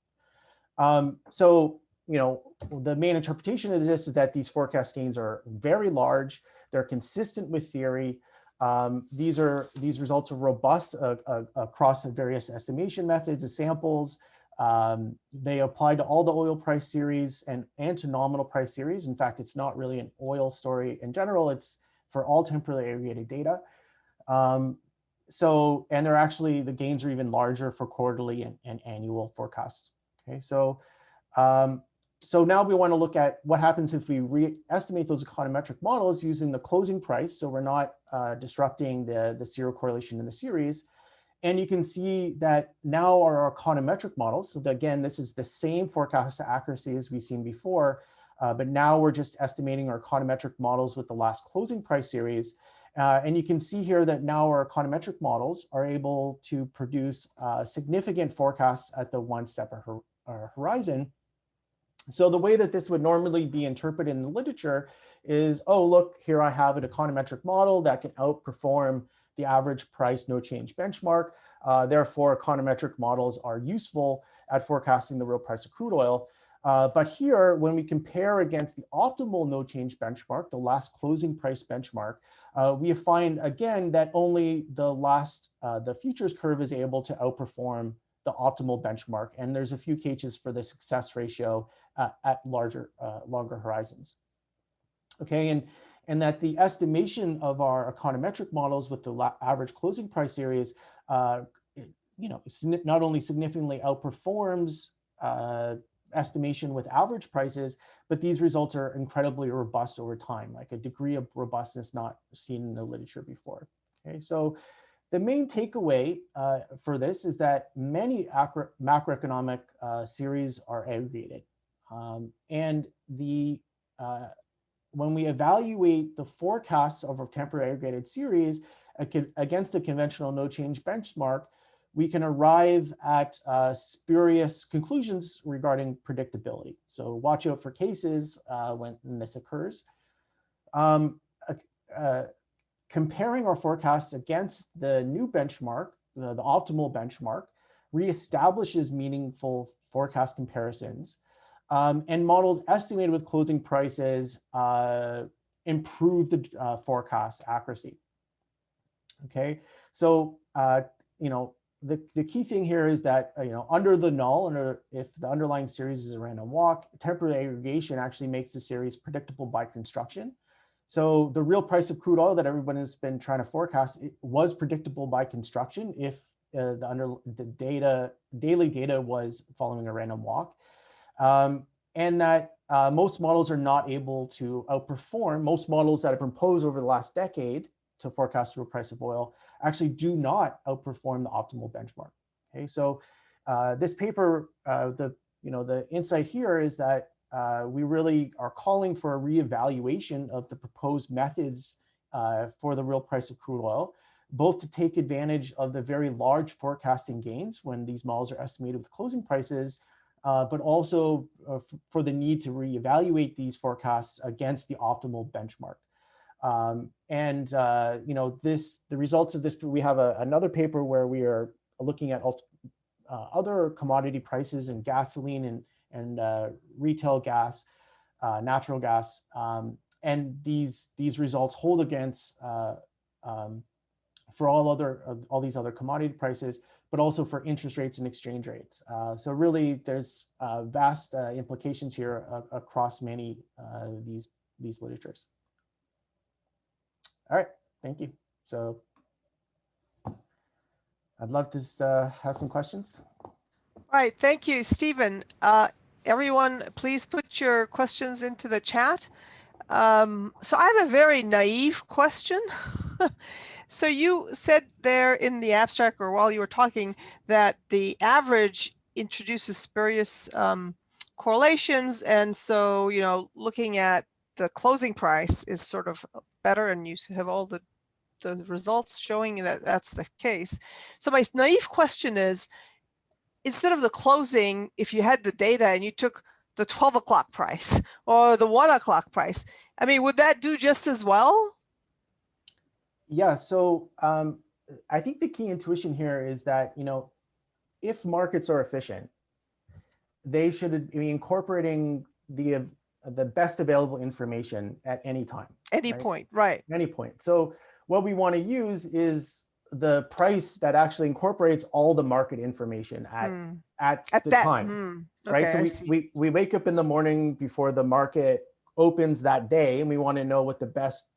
So, the main interpretation of this is that these forecast gains are very large. They're consistent with theory. These results are robust across various estimation methods and samples. They apply to all the oil price series and to nominal price series. In fact, it's not really an oil story in general. It's for all temporally aggregated data. And they're actually, the gains are even larger for quarterly and annual forecasts. Okay, so now we want to look at what happens if we re-estimate those econometric models using the closing price. So we're not disrupting the zero correlation in the series. And you can see that now our econometric models, so again, this is the same forecast accuracy as we've seen before, but now we're just estimating our econometric models with the last closing price series. And you can see here that now our econometric models are able to produce significant forecasts at the 1 step horizon. So the way that this would normally be interpreted in the literature is, oh, look, here I have an econometric model that can outperform the average price no change benchmark. Therefore, econometric models are useful at forecasting the real price of crude oil. But here, when we compare against the optimal no change benchmark, the last closing price benchmark, we find again that only the futures curve is able to outperform the optimal benchmark. And there's a few cases for the success ratio at longer horizons. Okay, and that the estimation of our econometric models with the average closing price series, not only significantly outperforms estimation with average prices, but these results are incredibly robust over time, like a degree of robustness not seen in the literature before. Okay, so the main takeaway for this is that many macroeconomic series are aggregated. And when we evaluate the forecasts of a temporary aggregated series against the conventional no change benchmark, we can arrive at spurious conclusions regarding predictability. So watch out for cases when this occurs. Comparing our forecasts against the new benchmark, the optimal benchmark, reestablishes meaningful forecast comparisons, and models estimated with closing prices improve the forecast accuracy. Okay, so you know, the key thing here is that you know, under the null, if the underlying series is a random walk, temporary aggregation actually makes the series predictable by construction. So the real price of crude oil that everyone has been trying to forecast, it was predictable by construction if the daily data was following a random walk, and that most models are not able to outperform. Most models that have been proposed over the last decade to forecast the real price of oil actually do not outperform the optimal benchmark. Okay, so this paper, the insight here is that we really are calling for a reevaluation of the proposed methods for the real price of crude oil, both to take advantage of the very large forecasting gains when these models are estimated with closing prices, but also for the need to reevaluate these forecasts against the optimal benchmark. You know, the results of this, we have another paper where we are looking at other commodity prices in gasoline and retail gas, natural gas, and these results hold against for all these other commodity prices, but also for interest rates and exchange rates. So really, there's vast implications here across many these literatures. All right, thank you. So I'd love to have some questions. All right, thank you, Stephen. Everyone, please put your questions into the chat. So I have a very naive question. So you said there in the abstract, or while you were talking, that the average introduces spurious correlations. And so, you know, looking at the closing price is sort of better, and you have all the results showing that that's the case. So my naive question is, instead of the closing, if you had the data and you took the 12 o'clock price or the 1 o'clock price, I mean, would that do just as well? Yeah, so I think the key intuition here is that, you know, if markets are efficient, they should be incorporating the best available information at any time. Any point, right. Any point. So what we want to use is the price that actually incorporates all the market information at the time. Okay, right? So we wake up in the morning before the market opens that day, and we want to know what the best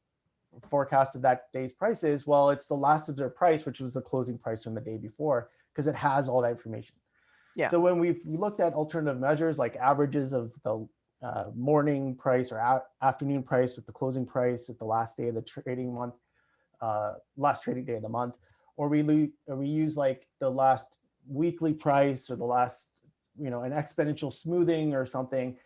forecast of that day's price is. Well, it's the last observed price, which was the closing price from the day before, because it has all that information. Yeah. So when we looked at alternative measures like averages of the morning price or afternoon price with the closing price at the last day of the trading month, last trading day of the month, or we use like the last weekly price or the last, you know, an exponential smoothing or something,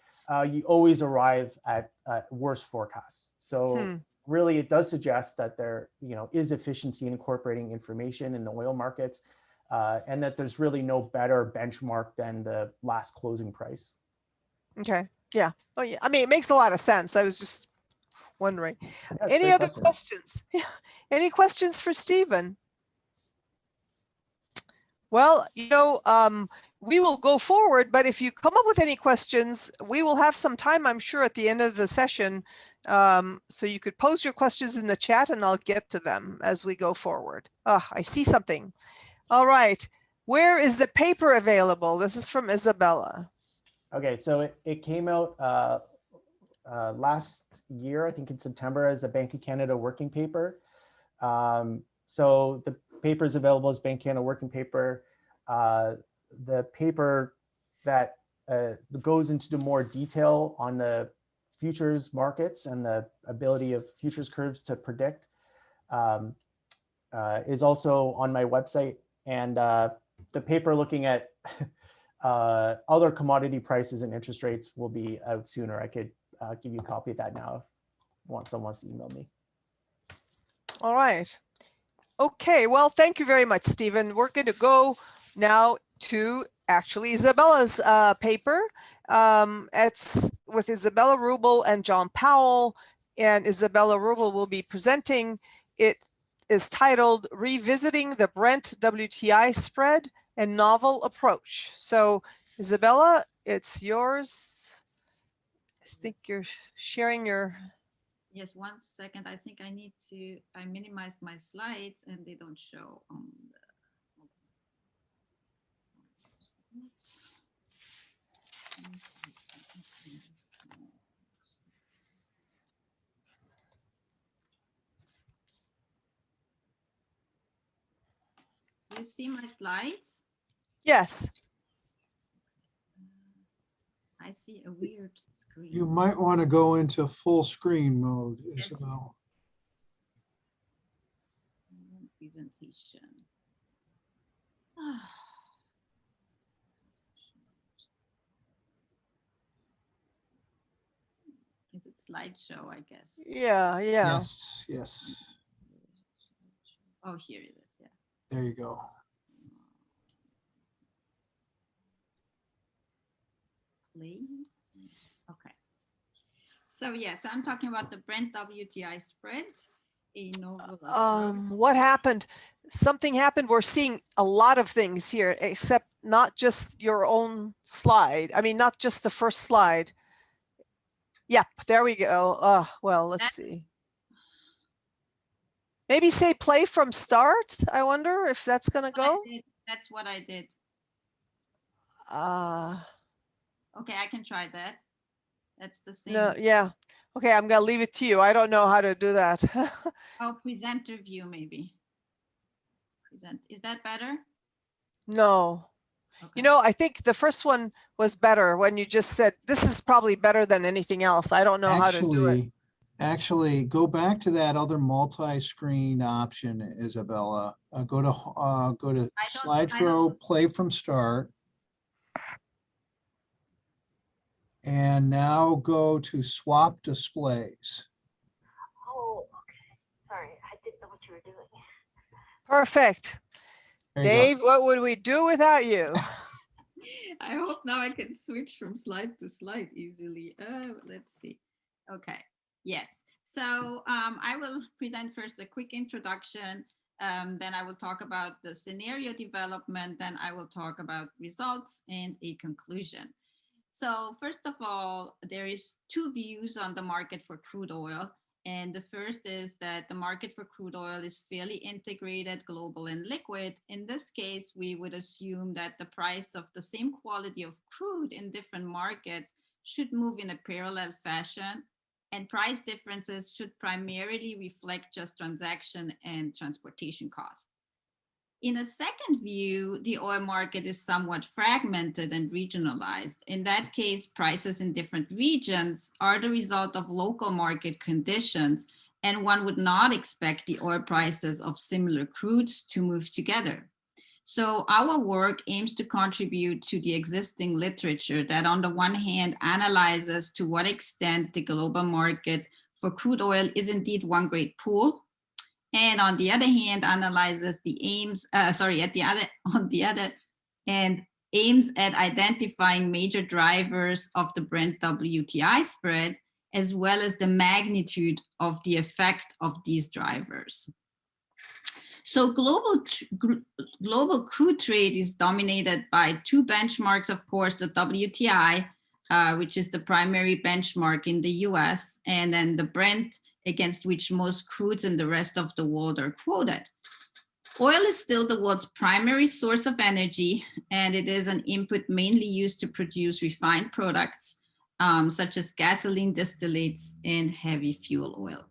you always arrive at worse forecasts. So really, it does suggest that there, you know, is efficiency in incorporating information in the oil markets, and that there's really no better benchmark than the last closing price. Okay. Yeah. Oh, yeah. I mean, it makes a lot of sense. I was just wondering. Yeah, any other questions? Yeah. Any questions for Stephen? Well, you know, we will go forward, but if you come up with any questions, we will have some time, I'm sure, at the end of the session. So you could post your questions in the chat and I'll get to them as we go forward. I see something. All right. Where is the paper available? This is from Isabella. Okay, so it came out last year, I think in September, as a Bank of Canada working paper. So the paper is available as Bank of Canada working paper. The paper that goes into more detail on the futures markets and the ability of futures curves to predict is also on my website. And the paper looking at other commodity prices and interest rates will be out sooner. I could give you a copy of that now if someone wants to email me. All right. Okay, well, thank you very much, Stephen. We're going to go now to actually Isabella's paper. It's with Isabella Ruble and John Powell, and Isabella Ruble will be presenting. It is titled Revisiting the Brent-WTI Spread, and novel approach. So Isabella, it's yours. I think you're sharing your. Yes, 1 second. I think I minimized my slides and they don't show on You see my slides? Yes. I see a weird screen. You might want to go into full screen mode, Yes. Isabel. Presentation. Is it slideshow, I guess? Yeah. Yeah. Yes, yes. Oh, here it is. Yeah. There you go. Play. Okay. So yes, I'm talking about the Brent-WTI spread. A novel approach. What happened? Something happened. We're seeing a lot of things here, except not just your own slide. I mean, not just the first slide. Yep, there we go. Well, let's see. Maybe say play from start. I wonder if that's gonna go. That's what I did. Uh, Okay, I can try that. That's the same. no, yeah. Okay, I'm gonna leave it to you. I don't know how to do that. Oh, presenter view maybe. Present. Is that better? No. Okay. You know, I think the first one was better when you just said, this is probably better than anything else. I don't know how to do it. Actually, go back to that other multi-screen option, Isabella. Go to slideshow, play from start. And now go to swap displays. Oh, okay. Sorry, I didn't know what you were doing. Perfect. There you go. Dave, what would we do without you? I hope now I can switch from slide to slide easily. Let's see. Okay. Yes. So I will present first a quick introduction. Then I will talk about the scenario development. Then I will talk about results and a conclusion. So first of all, there is two views on the market for crude oil. And the first is that the market for crude oil is fairly integrated, global and liquid. In this case, we would assume that the price of the same quality of crude in different markets should move in a parallel fashion. And price differences should primarily reflect just transaction and transportation costs. In a second view, the oil market is somewhat fragmented and regionalized. In that case, prices in different regions are the result of local market conditions, and one would not expect the oil prices of similar crudes to move together. So our work aims to contribute to the existing literature that on the one hand analyzes to what extent the global market for crude oil is indeed one great pool, and on the other hand analyzes the aims, aims at identifying major drivers of the Brent-WTI spread, as well as the magnitude of the effect of these drivers. So global crude trade is dominated by two benchmarks, of course, the WTI, which is the primary benchmark in the US, and then the Brent, against which most crudes in the rest of the world are quoted. Oil is still the world's primary source of energy, and it is an input mainly used to produce refined products, such as gasoline, distillates, and heavy fuel oil.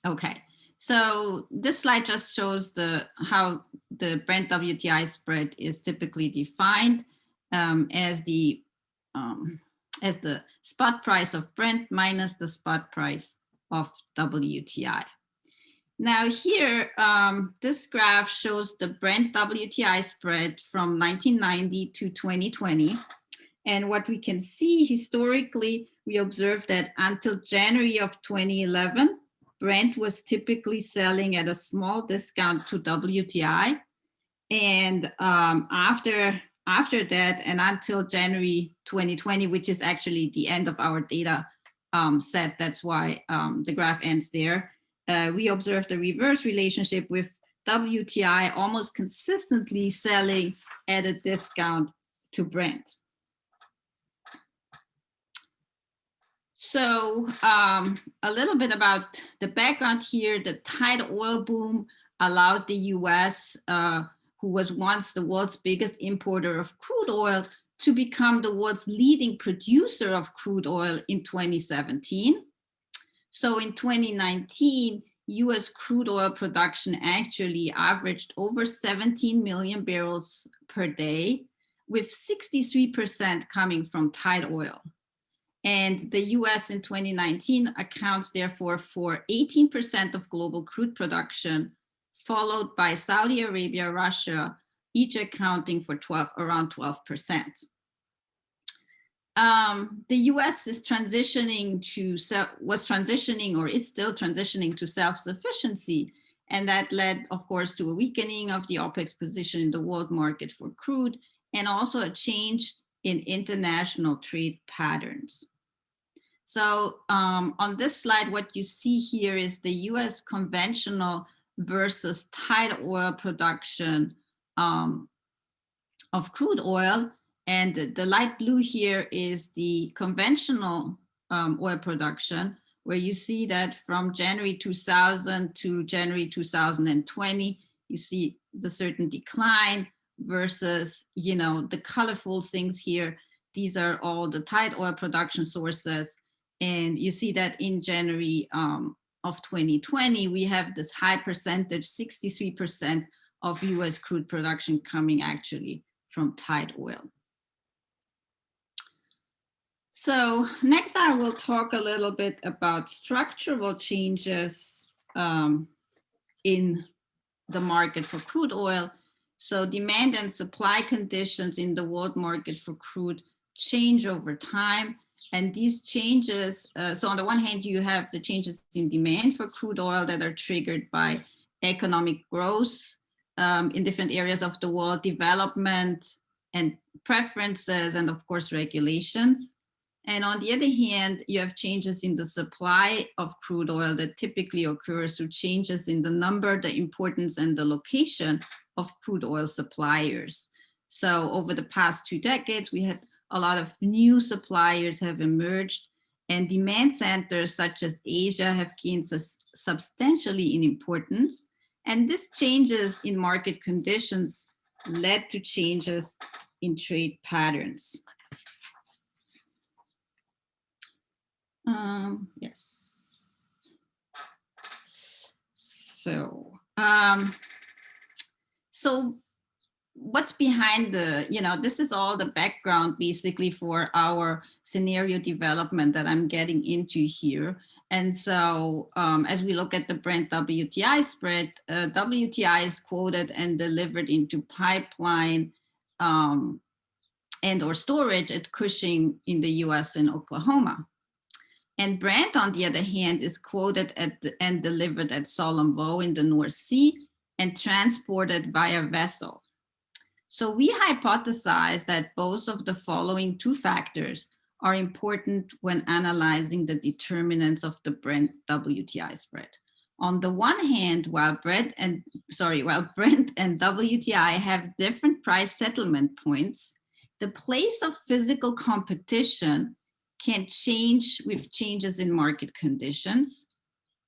Okay, so this slide just shows how the Brent-WTI spread is typically defined as the spot price of Brent minus the spot price of WTI. Now here, this graph shows the Brent-WTI spread from 1990 to 2020. And what we can see historically, we observed that until January of 2011, Brent was typically selling at a small discount to WTI. And after that, and until January 2020, which is actually the end of our data set, that's why the graph ends there, we observed a reverse relationship with WTI almost consistently selling at a discount to Brent. So a little bit about the background here. The tight oil boom allowed the US, who was once the world's biggest importer of crude oil, to become the world's leading producer of crude oil in 2017. So in 2019, US crude oil production actually averaged over 17 million barrels per day, with 63% coming from tight oil. And the US in 2019 accounts therefore for 18% of global crude production, followed by Saudi Arabia, Russia, each accounting for around 12%. The US is was transitioning or is still transitioning to self-sufficiency. And that led, of course, to a weakening of the OPEC's position in the world market for crude, and also a change in international trade patterns. So on this slide, what you see here is the US conventional versus tight oil production of crude oil. And the light blue here is the conventional oil production, where you see that from January 2000 to January 2020, you see the certain decline versus, you know, the colorful things here. These are all the tight oil production sources. And you see that in January of 2020, we have this high percentage, 63% of US crude production coming actually from tight oil. So next I will talk a little bit about structural changes in the market for crude oil. So demand and supply conditions in the world market for crude change over time. And these changes, so on the one hand, you have the changes in demand for crude oil that are triggered by economic growth in different areas of the world, development and preferences, and of course, regulations. And on the other hand, you have changes in the supply of crude oil that typically occurs through changes in the number, the importance, and the location of crude oil suppliers. So over the past 2 decades, we had a lot of new suppliers have emerged, and demand centers such as Asia have gained substantially in importance. And these changes in market conditions led to changes in trade patterns. Yes. So what's behind the, this is all the background basically for our scenario development that I'm getting into here. And so as we look at the Brent-WTI spread, WTI is quoted and delivered into pipeline and or storage at Cushing in the US and Oklahoma. And Brent, on the other hand, is quoted and delivered at Sullom Voe in the North Sea and transported via vessel. So we hypothesize that both of the following 2 factors are important when analyzing the determinants of the Brent-WTI spread. On the one hand, while Brent and WTI have different price settlement points, the place of physical competition can change with changes in market conditions,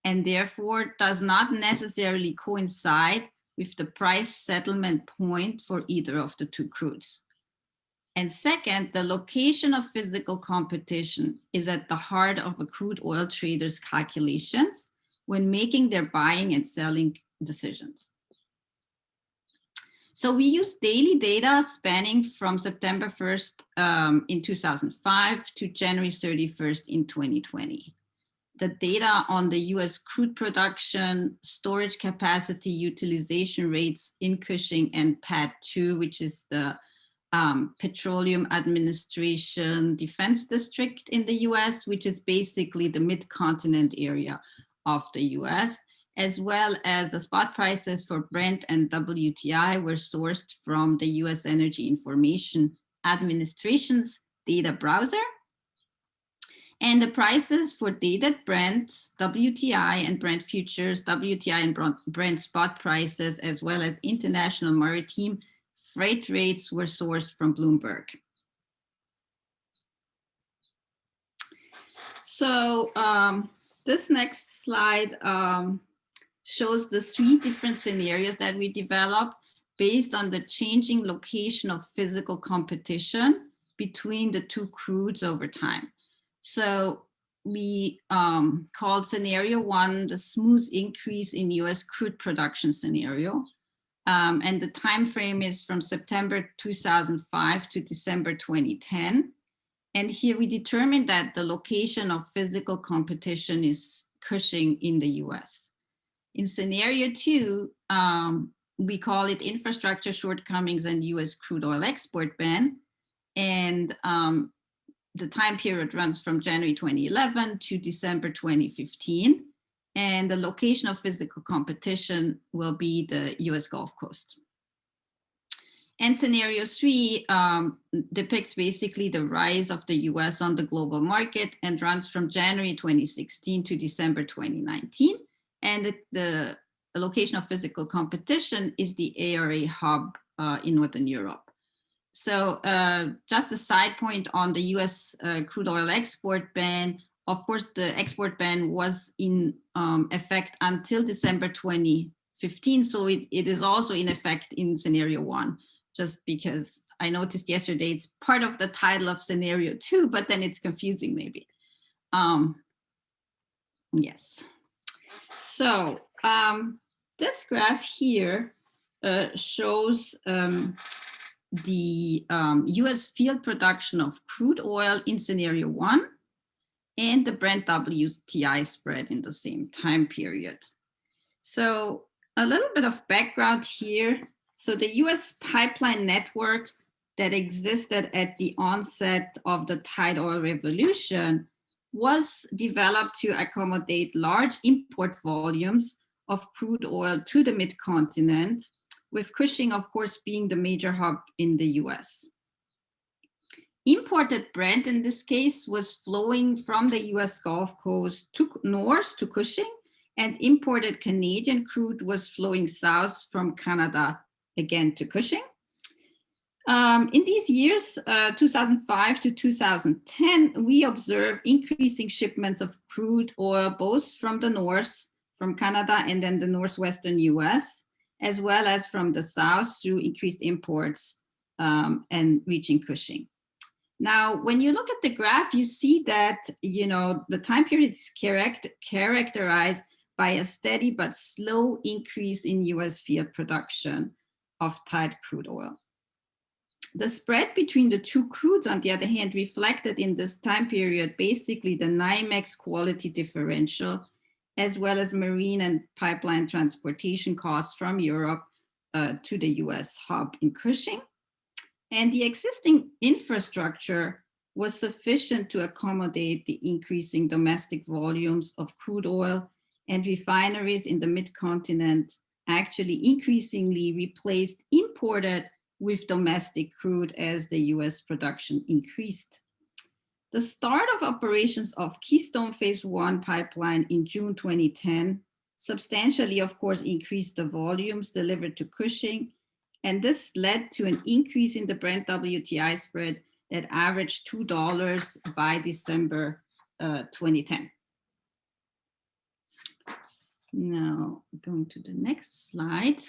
and therefore does not necessarily coincide with the price settlement point for either of the 2 crudes. And second, the location of physical competition is at the heart of a crude oil trader's calculations when making their buying and selling decisions. So we use daily data spanning from September 1st in 2005 to January 31st in 2020. The data on the US crude production, storage capacity, utilization rates in Cushing and PADD 2, which is the Petroleum Administration Defense District in the US, which is basically the mid-continent area of the US, as well as the spot prices for Brent and WTI were sourced from the US Energy Information Administration's data browser. And the prices for dated Brent, WTI, and Brent futures, WTI and Brent spot prices, as well as international maritime freight rates were sourced from Bloomberg. So this next slide shows the 3 different scenarios that we developed based on the changing location of physical competition between the 2 crudes over time. So we called scenario 1 the smooth increase in US crude production scenario. And the time frame is from September 2005 to December 2010. And here we determined that the location of physical competition is Cushing in the US. In scenario 2, we call it infrastructure shortcomings and US crude oil export ban. And the time period runs from January 2011 to December 2015. And the location of physical competition will be the US Gulf Coast. And scenario 3 depicts basically the rise of the US on the global market and runs from January 2016 to December 2019. And the location of physical competition is the ARA hub in Northern Europe. So just a side point on the US crude oil export ban. Of course, the export ban was in effect until December 2015. So it is also in effect in scenario 1, just because I noticed yesterday it's part of the title of scenario 2, but then it's confusing maybe. Yes. So this graph here shows the US field production of crude oil in scenario 1 and the Brent WTI spread in the same time period. So a little bit of background here. So the US pipeline network that existed at the onset of the tight oil revolution was developed to accommodate large import volumes of crude oil to the mid-continent, with Cushing, of course, being the major hub in the US. Imported Brent in this case was flowing from the US Gulf Coast to north to Cushing, and imported Canadian crude was flowing south from Canada again to Cushing. In these years, 2005 to 2010, we observed increasing shipments of crude oil, both from the north, from Canada, and then the northwestern US, as well as from the south through increased imports and reaching Cushing. Now, when you look at the graph, you see that, you know, the time period is characterized by a steady but slow increase in US field production of tight crude oil. The spread between the 2 crudes, on the other hand, reflected in this time period basically the NYMEX quality differential, as well as marine and pipeline transportation costs from Europe to the US hub in Cushing. And the existing infrastructure was sufficient to accommodate the increasing domestic volumes of crude oil, and refineries in the mid-continent actually increasingly replaced imported with domestic crude as the US production increased. The start of operations of Keystone Phase 1 pipeline in June 2010 substantially, of course, increased the volumes delivered to Cushing, and this led to an increase in the Brent WTI spread that averaged $2 by December 2010. Now, going to the next slide.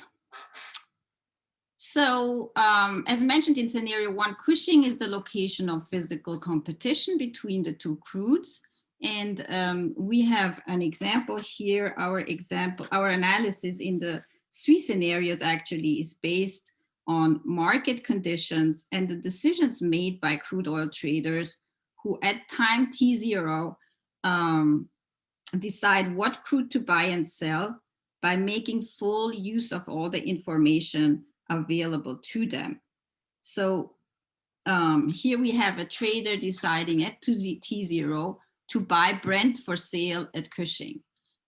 So as mentioned in scenario 1, Cushing is the location of physical competition between the 2 crudes. And we have an example here. Our analysis in the 3 scenarios actually is based on market conditions and the decisions made by crude oil traders who at time T0 decide what crude to buy and sell by making full use of all the information available to them. So here we have a trader deciding at T0 to buy Brent for sale at Cushing.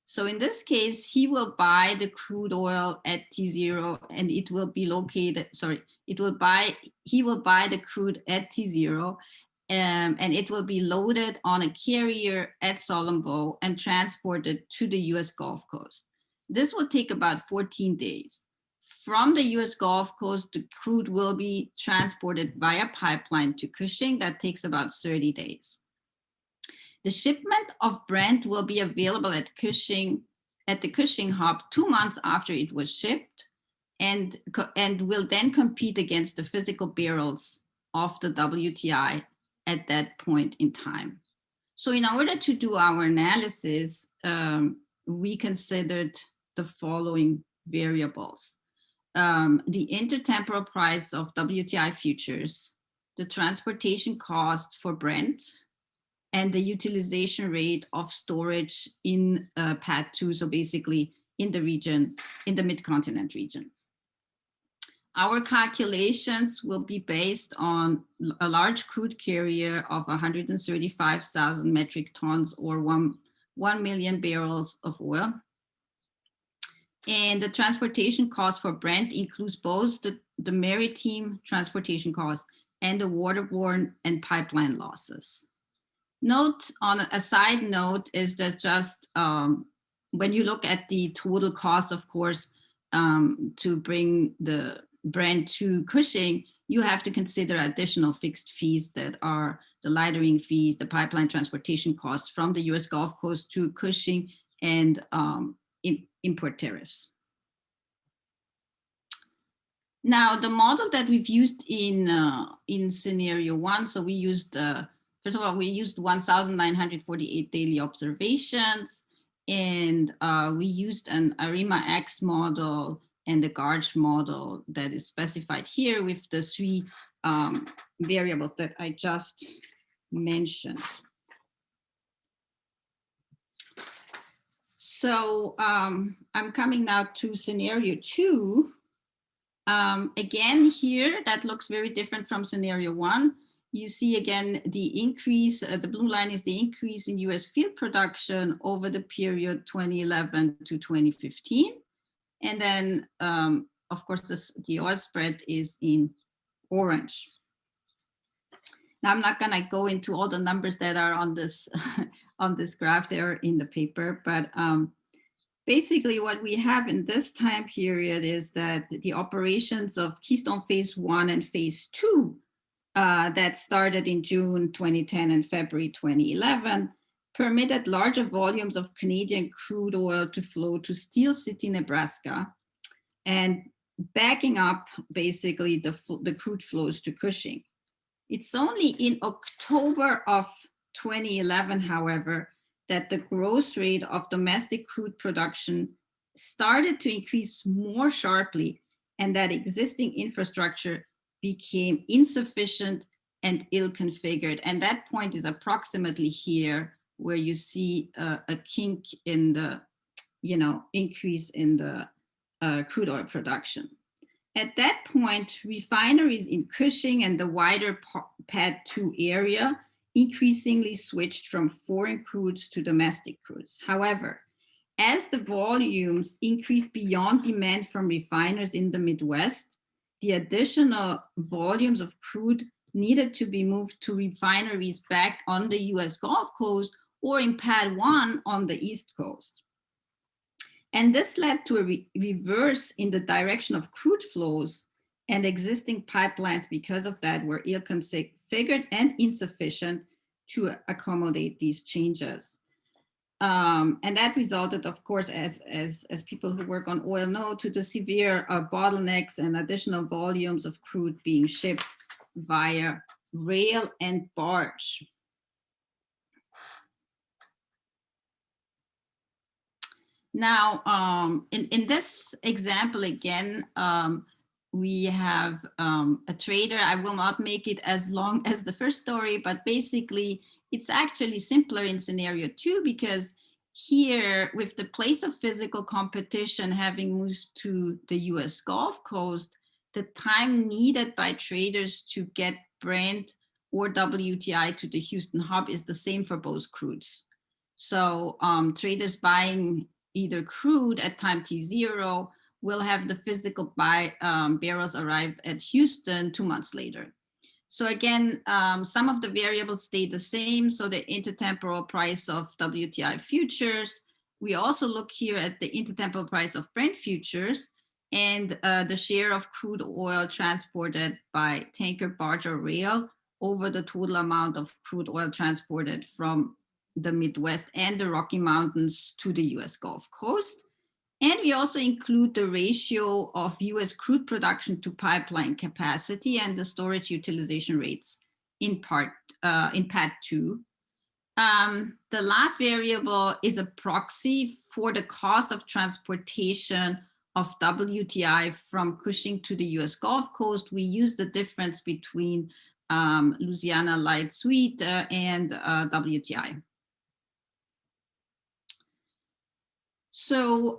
So in this case, he will buy the crude oil at T0 and it will be located, he will buy the crude at T0 and it will be loaded on a carrier at Solomvo and transported to the US Gulf Coast. This will take about 14 days. From the US Gulf Coast, the crude will be transported via pipeline to Cushing. That takes about 30 days. The shipment of Brent will be available at Cushing, at the Cushing hub 2 months after it was shipped, and will then compete against the physical barrels of the WTI at that point in time. So in order to do our analysis, we considered the following variables. The intertemporal price of WTI futures, the transportation cost for Brent, and the utilization rate of storage in PADD 2, so basically in the region, in the mid-continent region. Our calculations will be based on a large crude carrier of 135,000 metric tons or 1 million barrels of oil. And the transportation cost for Brent includes both the maritime transportation costs and the waterborne and pipeline losses. Note, on a side note, is that just when you look at the total cost, of course, to bring the Brent to Cushing, you have to consider additional fixed fees that are the lightering fees, the pipeline transportation costs from the US Gulf Coast to Cushing, and import tariffs. Now, the model that we've used in scenario 1, so we used, first of all, we used 1,948 daily observations, and we used an ARIMA-X model and the GARCH model that is specified here with the 3 variables that I just mentioned. So I'm coming now to scenario 2. Again, here, that looks very different from scenario 1. You see again the increase, the blue line is the increase in US field production over the period 2011 to 2015. And then, of course, the oil spread is in orange. Now, I'm not gonna go into all the numbers that are on this, on this graph there in the paper, but basically what we have in this time period is that the operations of Keystone Phase 1 and Phase 2 that started in June 2010 and February 2011 permitted larger volumes of Canadian crude oil to flow to Steel City, Nebraska, and backing up basically the crude flows to Cushing. It's only in October of 2011, however, that the growth rate of domestic crude production started to increase more sharply, and that existing infrastructure became insufficient and ill-configured. And that point is approximately here, where you see a kink in the, increase in the crude oil production. At that point, refineries in Cushing and the wider PADD 2 area increasingly switched from foreign crudes to domestic crudes. However, as the volumes increased beyond demand from refiners in the Midwest, the additional volumes of crude needed to be moved to refineries back on the US Gulf Coast or in PADD 1 on the East Coast. And this led to a reverse in the direction of crude flows, and existing pipelines, because of that, were ill-configured and insufficient to accommodate these changes. And that resulted, of course, as people who work on oil know, to the severe bottlenecks and additional volumes of crude being shipped via rail and barge. Now, in this example, again, we have a trader. I will not make it as long as the first story, but basically it's actually simpler in scenario 2, because here, with the place of physical competition having moved to the US Gulf Coast, the time needed by traders to get Brent or WTI to the Houston hub is the same for both crudes. So traders buying either crude at time T0 will have the physical barrels arrive at Houston 2 months later. So again, some of the variables stay the same. So the intertemporal price of WTI futures. We also look here at the intertemporal price of Brent futures and the share of crude oil transported by tanker, barge, or rail over the total amount of crude oil transported from the Midwest and the Rocky Mountains to the US Gulf Coast. And we also include the ratio of US crude production to pipeline capacity and the storage utilization rates in part in PAD 2. The last variable is a proxy for the cost of transportation of WTI from Cushing to the US Gulf Coast. We use the difference between Louisiana Light Sweet and WTI. So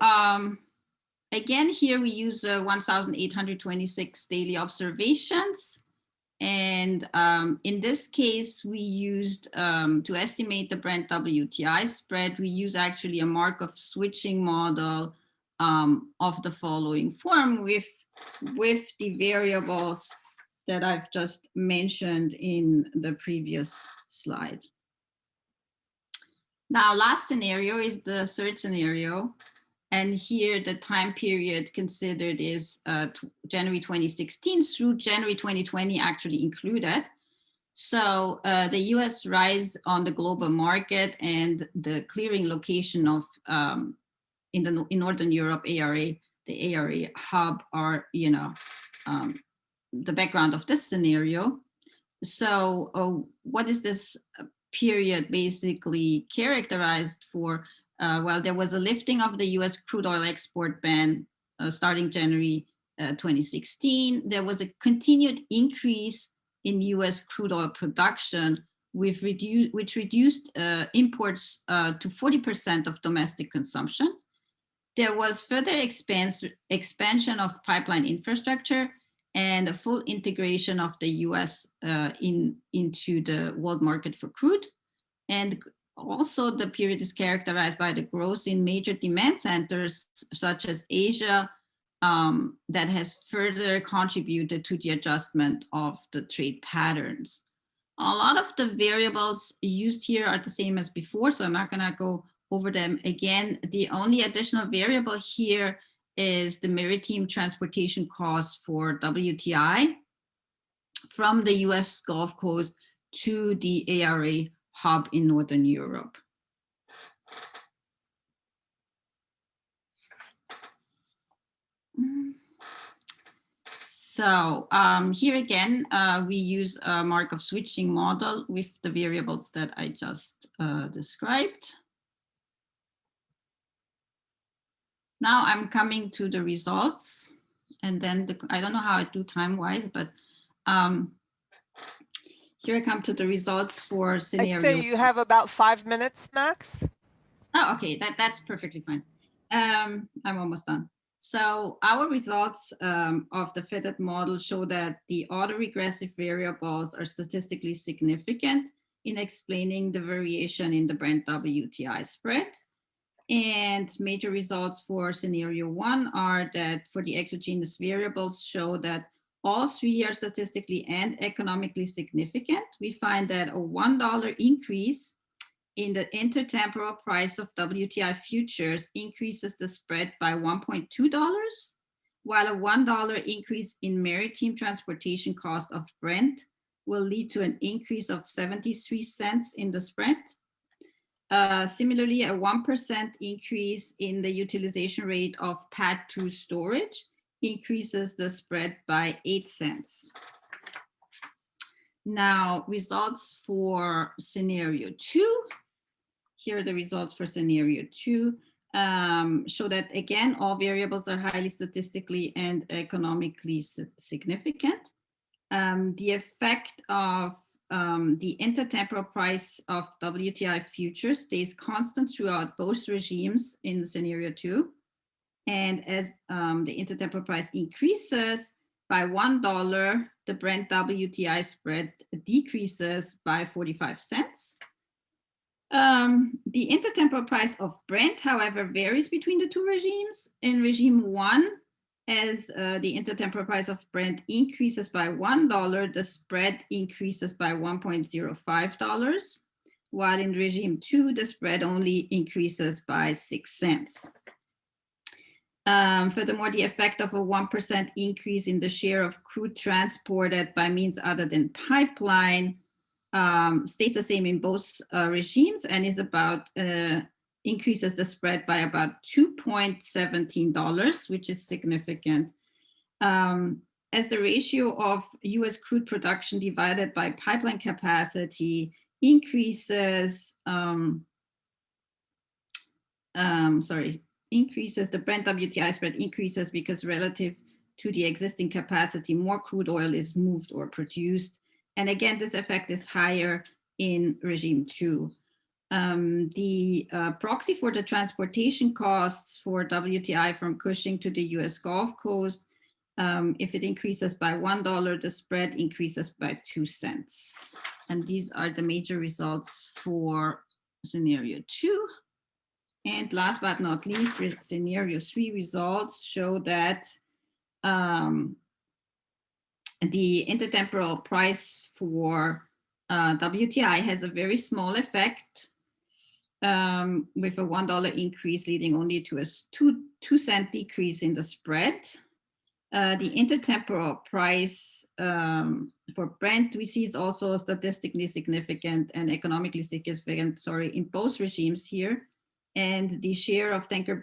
again, here we use 1,826 daily observations. And in this case, we used to estimate the Brent WTI spread, we use actually a Markov switching model of the following form with the variables that I've just mentioned in the previous slide. Now, last scenario is the third scenario. And here the time period considered is January 2016 through January 2020 actually included. So the US rise on the global market and the clearing location of in Northern Europe, ARA, the ARA hub are, you know, the background of this scenario. So what is this period basically characterized for? Well, there was a lifting of the US crude oil export ban starting January 2016. There was a continued increase in US crude oil production, which reduced imports to 40% of domestic consumption. There was further expansion of pipeline infrastructure and a full integration of the US into the world market for crude. And also the period is characterized by the growth in major demand centers such as Asia that has further contributed to the adjustment of the trade patterns. A lot of the variables used here are the same as before, so I'm not gonna go over them again. The only additional variable here is the maritime transportation costs for WTI from the US Gulf Coast to the ARA hub in Northern Europe. So here again, we use a Markov switching model with the variables that I just described. Now I'm coming to the results, and then I don't know how I do time-wise, but here I come to the results for scenario. I'd say you have about 5 minutes max. Oh, okay, that's perfectly fine. I'm almost done. So our results of the fitted model show that the autoregressive variables are statistically significant in explaining the variation in the Brent WTI spread. And major results for scenario 1 are that for the exogenous variables show that all 3 are statistically and economically significant. We find that a $1 increase in the intertemporal price of WTI futures increases the spread by $1.2, while a $1 increase in maritime transportation cost of Brent will lead to an increase of 73 cents in the spread. Similarly, a 1% increase in the utilization rate of PAD 2 storage increases the spread by 8 cents. Now, results for scenario 2. Here are the results for scenario 2. Show that, again, all variables are highly statistically and economically significant. The effect of the intertemporal price of WTI futures stays constant throughout both regimes in scenario 2. And as the intertemporal price increases by $1, the Brent WTI spread decreases by 45 cents. The intertemporal price of Brent, however, varies between the two regimes. In regime 1, as the intertemporal price of Brent increases by $1, the spread increases by $1.05, while in regime 2, the spread only increases by 6 cents. Furthermore, the effect of a 1% increase in the share of crude transported by means other than pipeline stays the same in both regimes and is about increases the spread by about $2.17, which is significant. As the ratio of US crude production divided by pipeline capacity increases, increases, the Brent-WTI spread increases because relative to the existing capacity, more crude oil is moved or produced. And again, this effect is higher in regime 2. The proxy for the transportation costs for WTI from Cushing to the US Gulf Coast, if it increases by $1, the spread increases by 2 cents. And these are the major results for scenario 2. And last but not least, scenario 3 results show that the intertemporal price for WTI has a very small effect with a $1 increase leading only to a 2 cent decrease in the spread. The intertemporal price for Brent we see is also statistically significant and economically significant, in both regimes here. And the share of tanker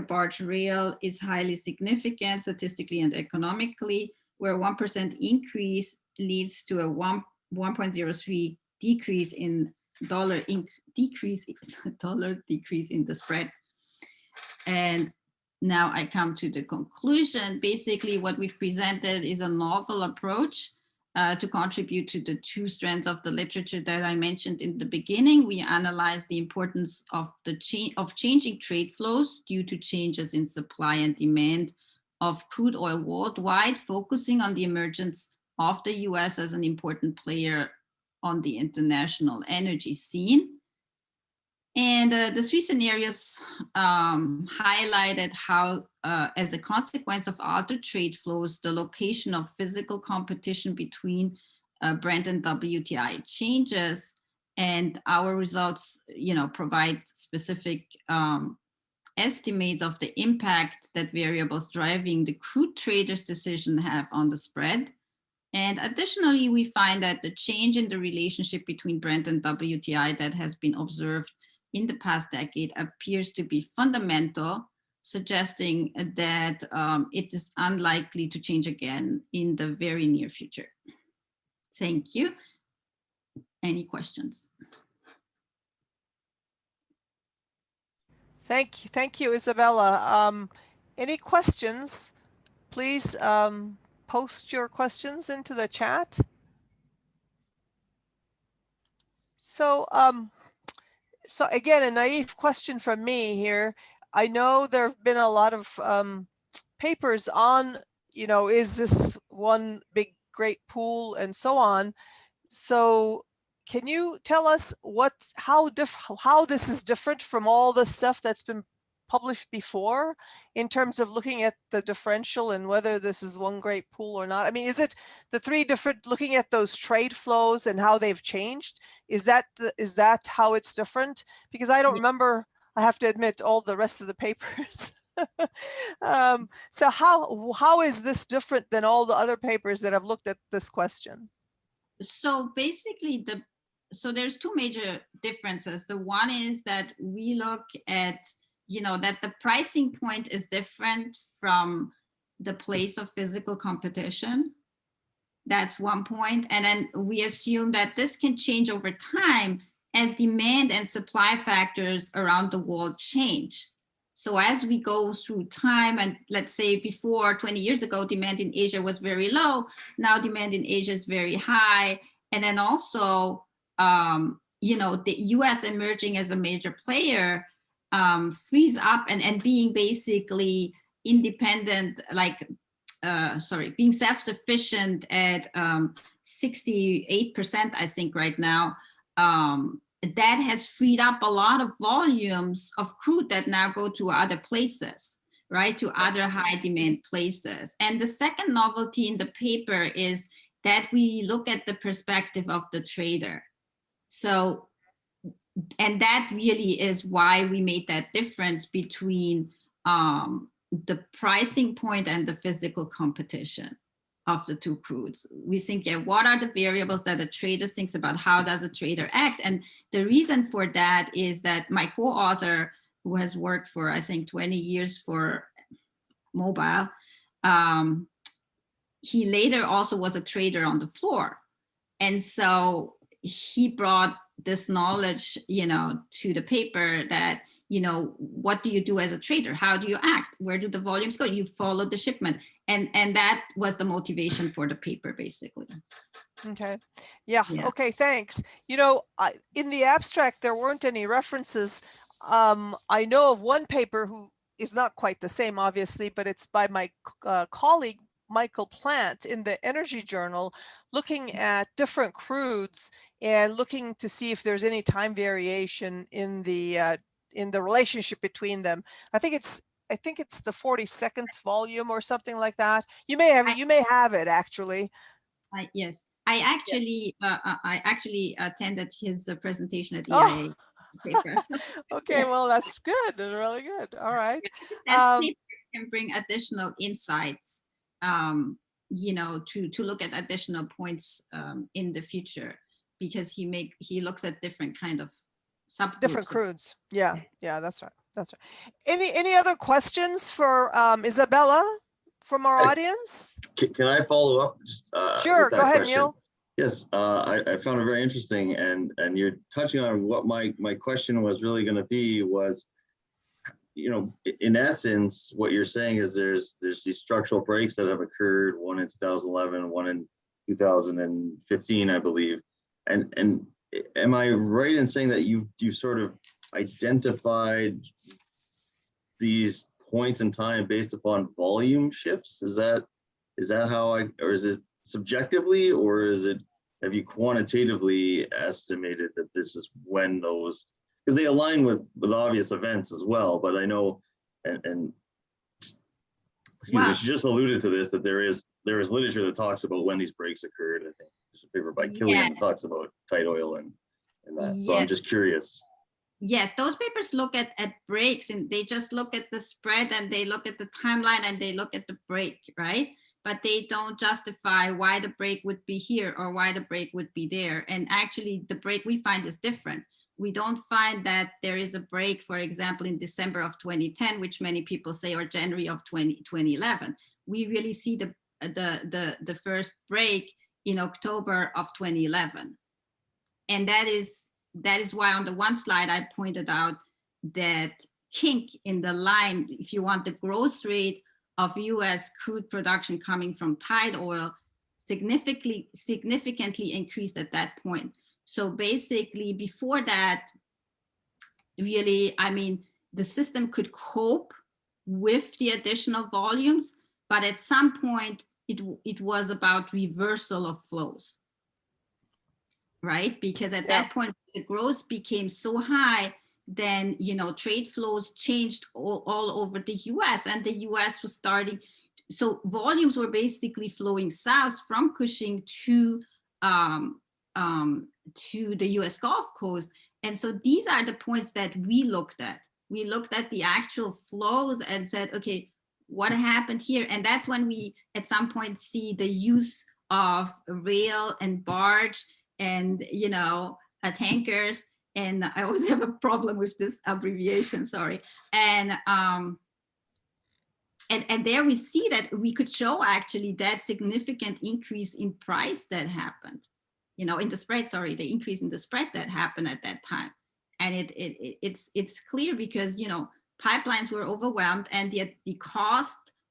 barge rail is highly significant statistically and economically, where 1% increase leads to a 1.03 decrease in dollar decrease in the spread. And now I come to the conclusion. Basically, what we've presented is a novel approach to contribute to the 2 strands of the literature that I mentioned in the beginning. We analyze the importance of changing trade flows due to changes in supply and demand of crude oil worldwide, focusing on the emergence of the US as an important player on the international energy scene. And the 3 scenarios highlighted how, as a consequence of altered trade flows, the location of physical competition between Brent and WTI changes. And our results, provide specific estimates of the impact that variables driving the crude traders' decision have on the spread. And additionally, we find that the change in the relationship between Brent and WTI that has been observed in the past decade appears to be fundamental, suggesting that it is unlikely to change again in the very near future. Thank you. Any questions? Thank you, Isabella. Any questions? Please post your questions into the chat. So again, a naive question from me here. I know there have been a lot of papers on, is this one big great pool and so on. So can you tell us how this is different from all the stuff that's been published before in terms of looking at the differential and whether this is one great pool or not? I mean, is it the 3 different, looking at those trade flows and how they've changed? Is that how it's different? Because I don't remember, I have to admit, all the rest of the papers. So how is this different than all the other papers that have looked at this question? So basically, so there's 2 major differences. The one is that we look at, that the pricing point is different from the place of physical competition. That's one point. And then we assume that this can change over time as demand and supply factors around the world change. So as we go through time, and let's say before 20 years ago, demand in Asia was very low. Now demand in Asia is very high. And then also, the US emerging as a major player frees up and being basically independent, being self-sufficient at 68%, I think right now, that has freed up a lot of volumes of crude that now go to other places. right, to other high demand places. And the second novelty in the paper is that we look at the perspective of the trader. So, and that really is why we made that difference between the pricing point and the physical competition of the two crudes. We think, yeah, what are the variables that a trader thinks about? How does a trader act? And the reason for that is that my co-author, who has worked for, I think, 20 years for mobile, he later also was a trader on the floor. And so he brought this knowledge, to the paper that, what do you do as a trader? How do you act? Where do the volumes go? You follow the shipment. And that was the motivation for the paper, basically. Okay. Yeah. Okay. Thanks. In the abstract, there weren't any references. I know of one paper who is not quite the same, obviously, but it's by my colleague, Michael Plant, in the Energy Journal, looking at different crudes and looking to see if there's any time variation in the relationship between them. I think it's the 42nd volume or something like that. You may have it actually. Yes, I actually attended his presentation at IAEE papers. Okay, well, that's good. Really good. All right. That paper can bring additional insights, to look at additional points in the future, because he looks at different kind of subgroups. Different crudes. Yeah, that's right. That's right. Any other questions for Isabella from our audience? Can I follow up? Sure, go ahead, question? Neil. Yes, I found it very interesting, and you're touching on what my question was really going to be was, in essence, what you're saying is there's these structural breaks that have occurred, one in 2011, one in 2015, I believe, and am I right in saying that you sort of identified these points in time based upon volume shifts? Is that how or is it subjectively, or have you quantitatively estimated that this is when those, because they align with obvious events as well, but I know, and excuse me, she just alluded to this, that there is literature that talks about when these breaks occurred. I think there's a paper by Killian that talks about tight oil and that. So I'm just curious. Yes, those papers look at breaks, and they just look at the spread, and they look at the timeline, and they look at the break, right? But they don't justify why the break would be here or why the break would be there. And actually the break we find is different. We don't find that there is a break, for example, in December of 2010, which many people say, or January of 2011. We really see the first break in October of 2011. And that is why on the one slide I pointed out that kink in the line, if you want the growth rate of US crude production coming from tight oil, significantly increased at that point. So basically before that, really, the system could cope with the additional volumes, but at some point it was about reversal of flows, right? Because at that point, the growth became so high, then, trade flows changed all over the US, and the US was starting, so volumes were basically flowing south from Cushing to the US Gulf Coast. And so these are the points that we looked at. We looked at the actual flows and said, okay, what happened here? And that's when we at some point see the use of rail and barge and, tankers. And I always have a problem with this abbreviation, sorry. And there we see that we could show actually that significant increase in price that happened, in the spread, the increase in the spread that happened at that time. And it's clear because, pipelines were overwhelmed, and yet the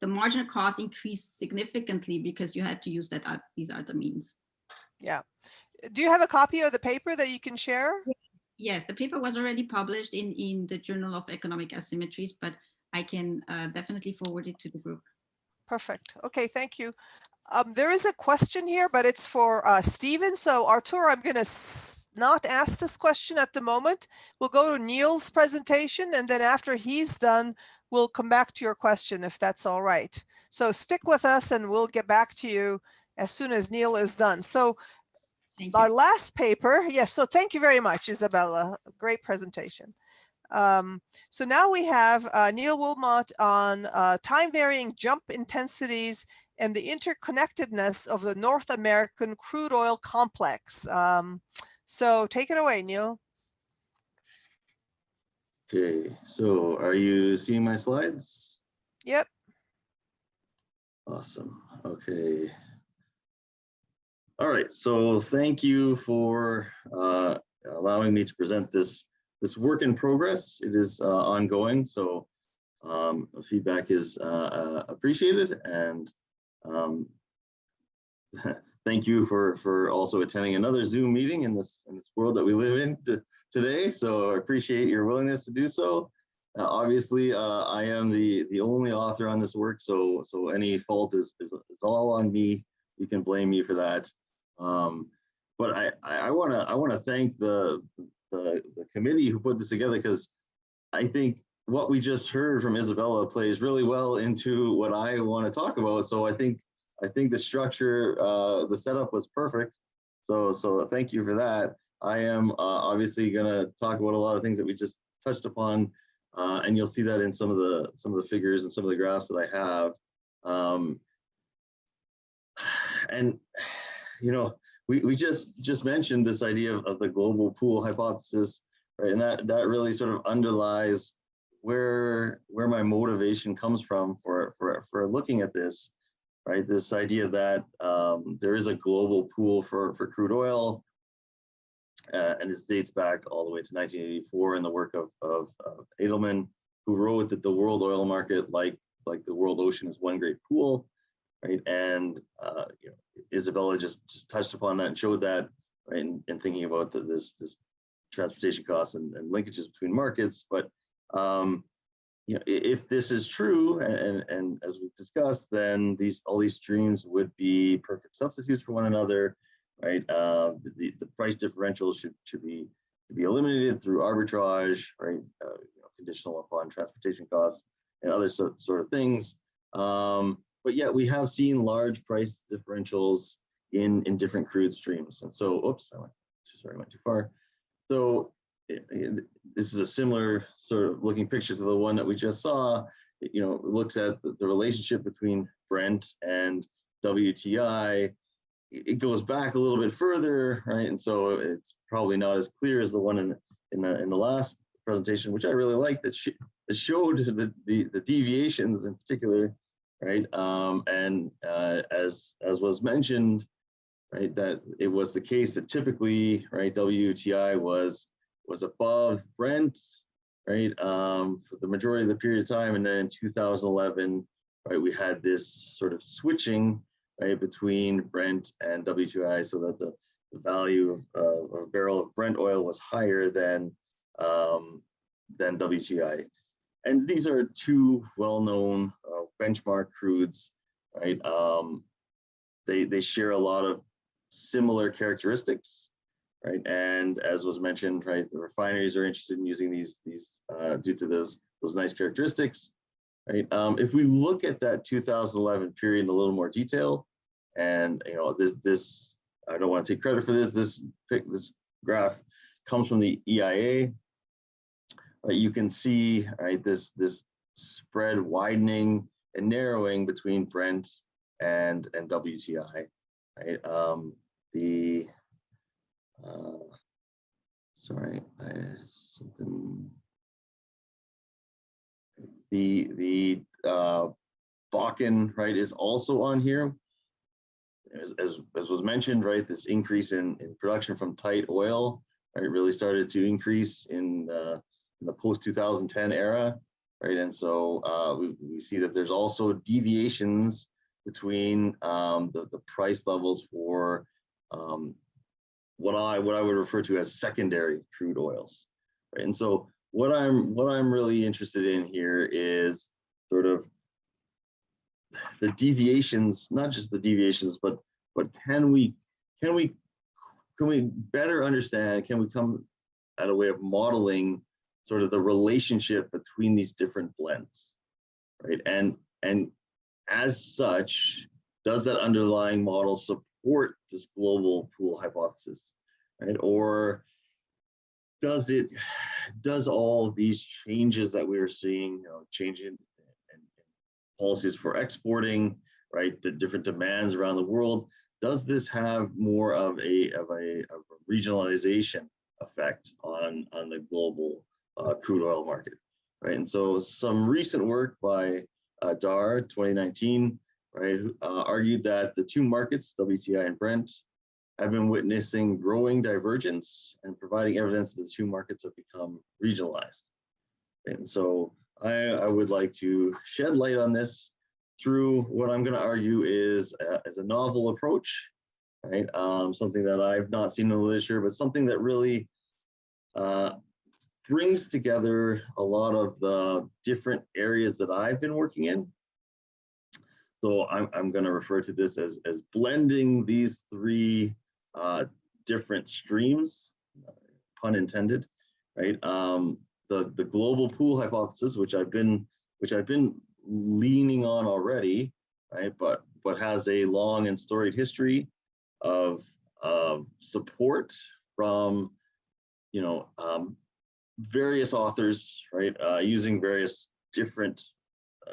marginal cost increased significantly because you had to use these other means. Yeah. Do you have a copy of the paper that you can share? Yes, the paper was already published in the Journal of Economic Asymmetries, but I can definitely forward it to the group. Perfect. Okay, thank you. There is a question here, but it's for Stephen. So Artur, I'm going to not ask this question at the moment. We'll go to Neil's presentation, and then after he's done, we'll come back to your question if that's all right. So stick with us and we'll get back to you as soon as Neil is done. So our last paper, yes, so thank you very much, Isabella. Great presentation. So now we have Neil Wilmot on time varying jump intensities and the interconnectedness of the North American crude oil complex. So take it away, Neil. Okay, so are you seeing my slides? Yep. Awesome. Okay. All right, so thank you for allowing me to present this work in progress. It is ongoing, so feedback is appreciated, and thank you for also attending another Zoom meeting in this world that we live in today. So I appreciate your willingness to do so. Obviously, I am the only author on this work, so any fault is all on me. You can blame me for that. But I want to thank the committee who put this together, because I think what we just heard from Isabella plays really well into what I want to talk about. So I think the structure, the setup was perfect. So thank you for that. I am obviously going to talk about a lot of things that we just touched upon, and you'll see that in some of the figures and some of the graphs that I have. And you know, we just mentioned this idea of the global pool hypothesis, right? And that really sort of underlies where my motivation comes from for looking at this, right? This idea that there is a global pool for crude oil, and this dates back all the way to 1984 in the work of Edelman, who wrote that the world oil market, like the world ocean, is one great pool, right? And you know, Isabella just touched upon that and showed that, right? And thinking about this transportation costs and linkages between markets. But you know, if this is true, and as we've discussed, then all these streams would be perfect substitutes for one another, right? The price differential should be eliminated through arbitrage, right? You know, conditional upon transportation costs and other sort of things. But yet we have seen large price differentials in different crude streams. And so, oops, I went too far. So this is a similar sort of looking picture to the one that we just saw. You know, it looks at the relationship between Brent and WTI. It goes back a little bit further, right? And so it's probably not as clear as the one in the last presentation, which I really liked, that showed the deviations in particular, right? And as was mentioned, right, that it was the case that typically, right, WTI was above Brent, right, for the majority of the period of time. And then in 2011, right, we had this sort of switching, right, between Brent and WTI, so that the value of a barrel of Brent oil was higher than WTI. And these are two well-known benchmark crudes, right? They share a lot of similar characteristics, right? And as was mentioned, right, the refineries are interested in using these due to those nice characteristics, right? If we look at that 2011 period in a little more detail, and you know, this I don't want to take credit for this graph comes from the EIA. You can see, right, this spread widening and narrowing between Brent and WTI, right? The Bakken, right, is also on here. As was mentioned, right, this increase in production from tight oil, right, really started to increase in the post-2010 era, right? And so we see that there's also deviations between the price levels for what I would refer to as secondary crude oils, right? And so what I'm really interested in here is sort of the deviations, not just the deviations, but can we better understand, can we come at a way of modeling sort of the relationship between these different blends, right? And as such, does that underlying model support this global pool hypothesis, right? Or does all of these changes that we're seeing, changing in policies for exporting, right, the different demands around the world, does this have more of a regionalization effect on the global crude oil market, right? And so some recent work by Dar 2019, right, argued that the two markets, WTI and Brent, have been witnessing growing divergence and providing evidence that the two markets have become regionalized. And so I would like to shed light on this through what I'm going to argue is a novel approach, right? Something that I've not seen in the literature, but something that really brings together a lot of the different areas that I've been working in. So I'm going to refer to this as blending these three different streams, pun intended, right? The global pool hypothesis, which I've been leaning on already, right? But has a long and storied history of support from, various authors, right? Using various different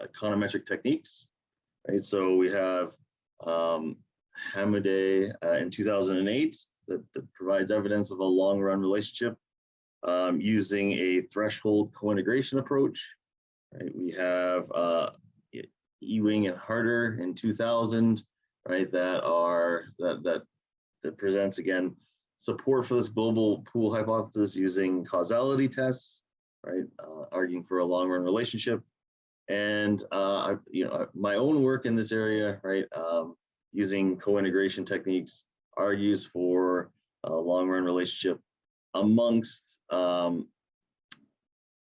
econometric techniques, right? So we have Hamoudeh in 2008 that provides evidence of a long-run relationship using a threshold co-integration approach. Right? We have Ewing and Harder in 2000, right? That presents again support for this global pool hypothesis using causality tests, right? Arguing for a long-run relationship, and my own work in this area, right? Using co-integration techniques argues for a long-run relationship amongst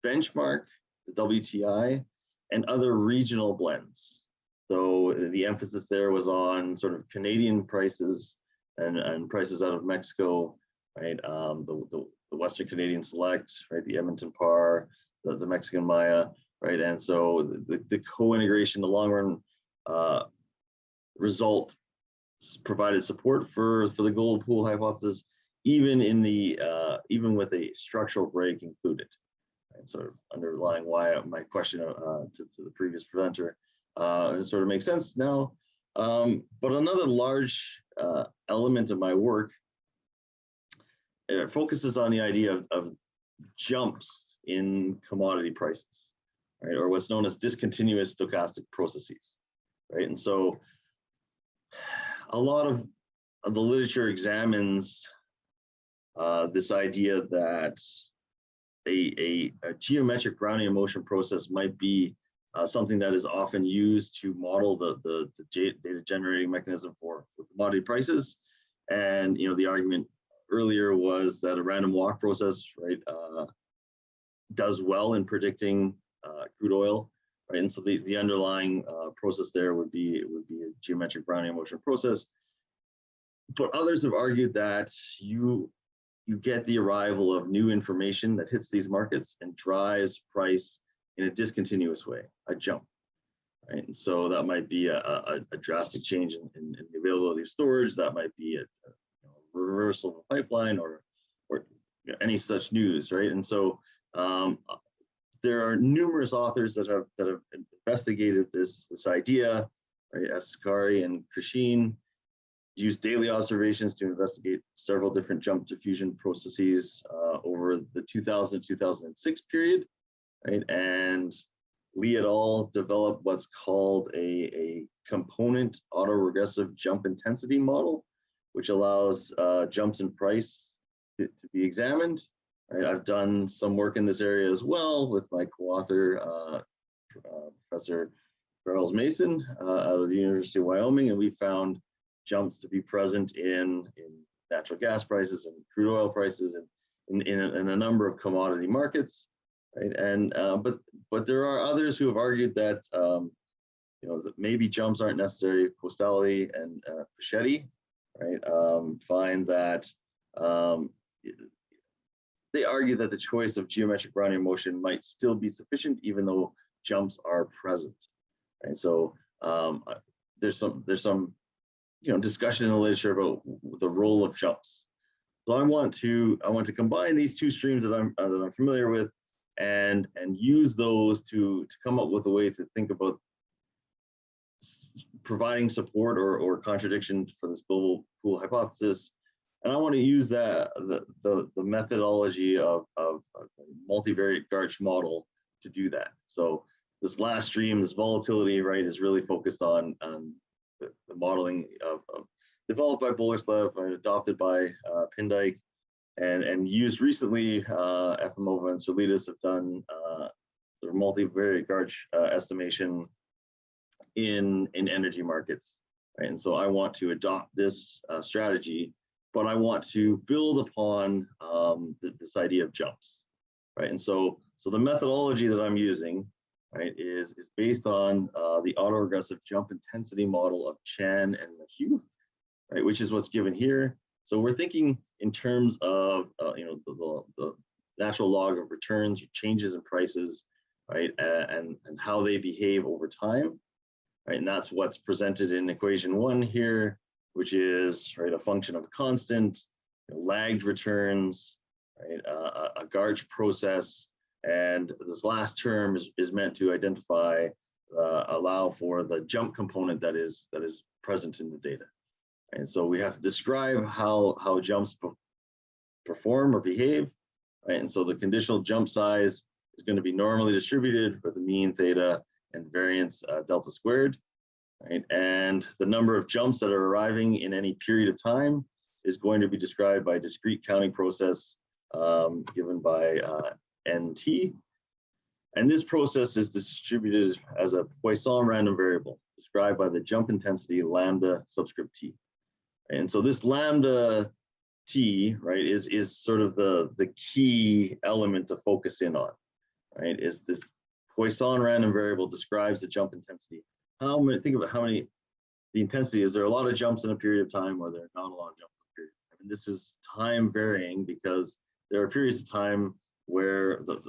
benchmark, the WTI, and other regional blends. So the emphasis there was on sort of Canadian prices and prices out of Mexico, right? The Western Canadian Select, right? The Edmonton Par, the Mexican Maya, right? And so the co-integration, the long-run result provided support for the global pool hypothesis, even in the even with a structural break included. And sort of underlying why my question to the previous presenter sort of makes sense now. But another large element of my work focuses on the idea of jumps in commodity prices, right? Or what's known as discontinuous stochastic processes, right? And so a lot of the literature examines this idea that a geometric Brownian motion process might be something that is often used to model the data generating mechanism for commodity prices. And the argument earlier was that a random walk process, right, does well in predicting crude oil, right? And so the underlying process there would be a geometric Brownian motion process. But others have argued that you get the arrival of new information that hits these markets and drives price in a discontinuous way, a jump, right? And so that might be a drastic change in the availability of storage. That might be a reversal of a pipeline or any such news, right? And so there are numerous authors that have investigated this idea, right? Ascari and Krishin used daily observations to investigate several different jump diffusion processes over the 2000 to 2006 period, right? And Lee et al. Developed what's called a component autoregressive jump intensity model, which allows jumps in price to be examined. Right? I've done some work in this area as well with my co-author, Professor Charles Mason out of the University of Wyoming, and we found jumps to be present in natural gas prices and crude oil prices and in a number of commodity markets, right? And but there are others who have argued that that maybe jumps aren't necessary. Costalli and Pichetti, right, find that they argue that the choice of geometric Brownian motion might still be sufficient, even though jumps are present, And so there's some discussion in the literature about the role of jumps. So I want to combine these two streams that I'm familiar with, and use those to come up with a way to think about providing support or contradiction for this global pool hypothesis. And I want to use the methodology of multivariate Garch model to do that. So this last stream, this volatility, right, is really focused on the modeling of developed by Boleslav and adopted by Pindyke, and used recently. Efimova and Serlitis have done the multivariate Garch estimation in energy markets, right? And so I want to adopt this strategy, but I want to build upon this idea of jumps, right? And so the methodology that I'm using, right, is based on the autoregressive jump intensity model of Chan and McHugh, right, which is what's given here. So we're thinking in terms of the natural log of returns, changes in prices, right, and how they behave over time, right? And that's what's presented in equation 1 here, which is, right, a function of a constant, lagged returns, right, a Garch process, and this last term is meant to identify, allow for the jump component that is present in the data. And so we have to describe how jumps perform or behave, right? And so the conditional jump size is going to be normally distributed with a mean theta and variance delta squared, right? And the number of jumps that are arriving in any period of time is going to be described by a discrete counting process given by NT. And this process is distributed as a Poisson random variable described by the jump intensity lambda subscript t. And so this lambda t, right, is sort of the key element to focus in on, right? Is this Poisson random variable describes the jump intensity. Think about how many, the intensity, is there a lot of jumps in a period of time, or there are not a lot of jumps in a period of time? And this is time varying because there are periods of time where the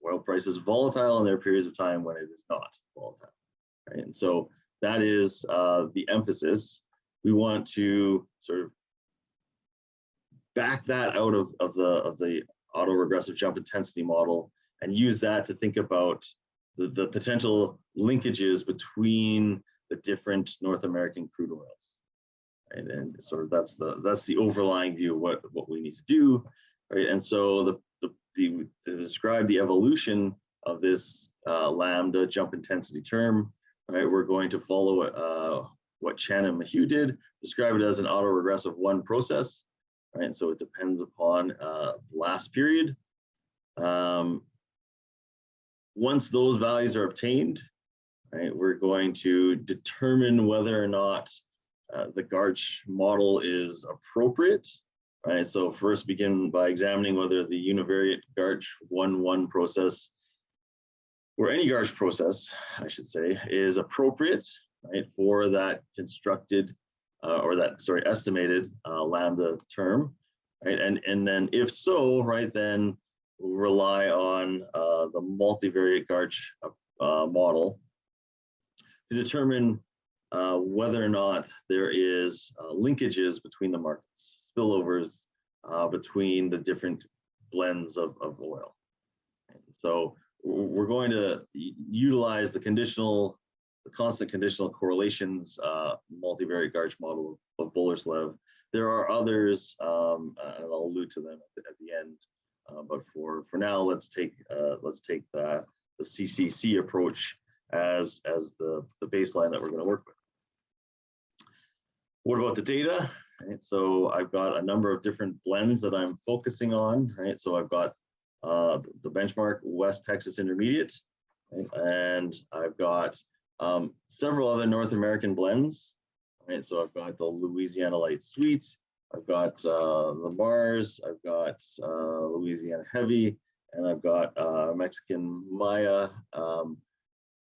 oil price is volatile, and there are periods of time when it is not volatile, right? And so that is the emphasis. We want to sort of back that out of the autoregressive jump intensity model and use that to think about the potential linkages between the different North American crude oils, right? And sort of that's the overlying view of what we need to do, right? And so to describe the evolution of this lambda jump intensity term, right, we're going to follow what Chan and McHugh did, describe it as an autoregressive 1 process, right? And so it depends upon the last period. Once those values are obtained, right, we're going to determine whether or not the Garch model is appropriate, right? So first begin by examining whether the univariate Garch 1-1 process, or any Garch process, I should say, is appropriate, right, for that constructed estimated lambda term, right? And then if so, right, then we'll rely on the multivariate Garch model to determine whether or not there is linkages between the markets, spillovers between the different blends of oil. And so we're going to utilize the constant conditional correlations multivariate Garch model of Boleslav. There are others, and I'll allude to them at the end. But for now, let's take the CCC approach as the baseline that we're going to work with. What about the data? Right, so I've got a number of different blends that I'm focusing on. Right, so I've got the benchmark West Texas Intermediate, right, and I've got several other North American blends. Right, so I've got the Louisiana Light Sweet, I've got the Mars, I've got Louisiana Heavy, and I've got Mexican Maya.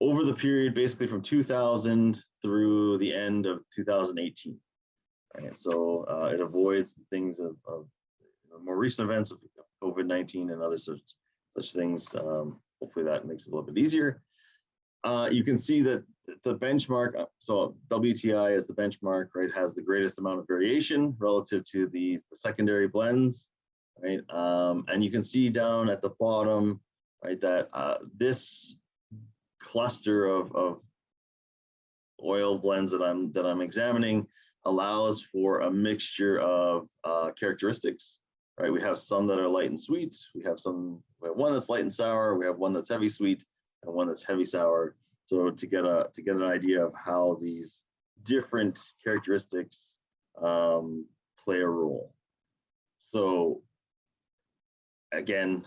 Over the period basically from 2000 through the end of 2018. Right, so it avoids the things of more recent events of COVID-19 and other such things. Hopefully that makes it a little bit easier. You can see that the benchmark, so WTI as the benchmark, right, has the greatest amount of variation relative to the secondary blends, right? And you can see down at the bottom, right, that this cluster of oil blends that I'm examining allows for a mixture of characteristics, right? We have some that are light and sweet. We have one that's light and sour. We have one that's heavy sweet and one that's heavy sour. So to get an idea of how these different characteristics play a role. So again,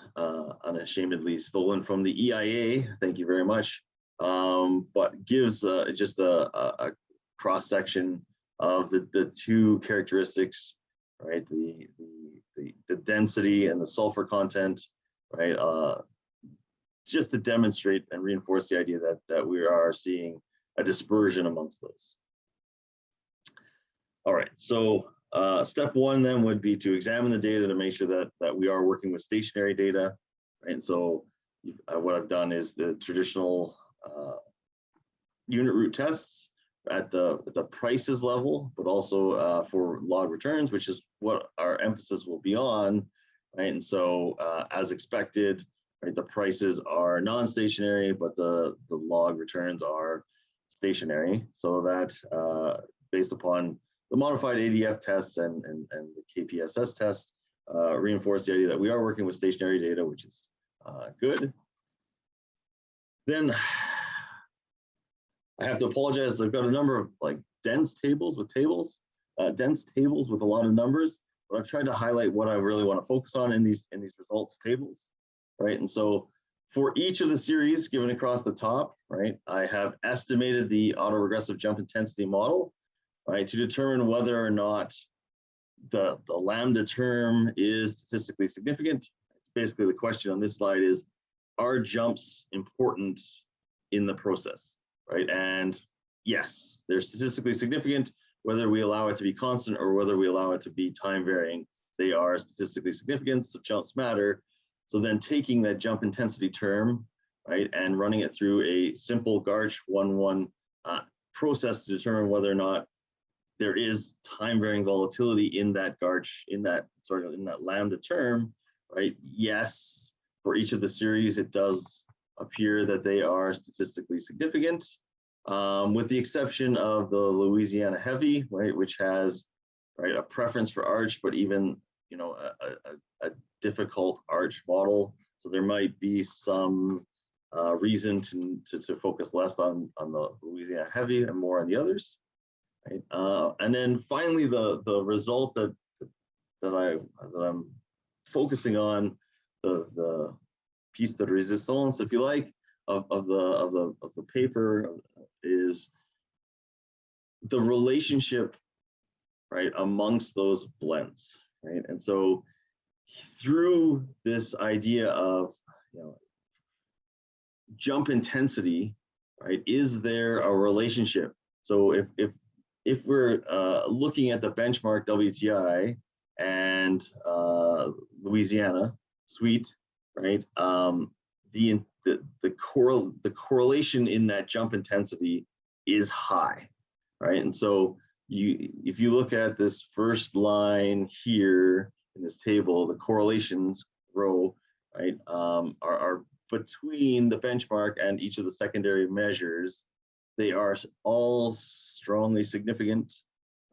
unashamedly stolen from the EIA. Thank you very much. But gives just a cross section of the two characteristics, right? The density and the sulfur content, right? Just to demonstrate and reinforce the idea that we are seeing a dispersion amongst those. All right, so step one then would be to examine the data to make sure that we are working with stationary data, right? And so what I've done is the traditional unit root tests at the prices level, but also for log returns, which is what our emphasis will be on, right? And so as expected, right, the prices are non-stationary, but the log returns are stationary. So that based upon the modified ADF tests and the KPSS test, reinforce the idea that we are working with stationary data, which is good. Then I have to apologize. I've got a number of like dense tables with a lot of numbers, but I've tried to highlight what I really want to focus on in these results tables, right? And so for each of the series given across the top, right, I have estimated the autoregressive jump intensity model, right, to determine whether or not the lambda term is statistically significant. It's basically the question on this slide is, are jumps important in the process, right? And yes, they're statistically significant, whether we allow it to be constant or whether we allow it to be time varying. They are statistically significant, so jumps matter. So then taking that jump intensity term, right, and running it through a simple Garch 1-1 process to determine whether or not there is time varying volatility in that Garch, in that lambda term, right? Yes, for each of the series, it does appear that they are statistically significant, with the exception of the Louisiana Heavy, right, which has, right, a preference for arch, but even, you know, a difficult arch model. So there might be some reason to focus less on the Louisiana Heavy and more on the others, right? And then finally, the result that I'm focusing on, the piece de resistance, if you like, of the paper is the relationship, right, amongst those blends, right? And so through this idea of, you know, jump intensity, right, is there a relationship? So if we're looking at the benchmark WTI and Louisiana sweet, right, the correlation in that jump intensity is high, right? And so if you look at this first line here in this table, the correlations row, right, are between the benchmark and each of the secondary measures. They are all strongly significant,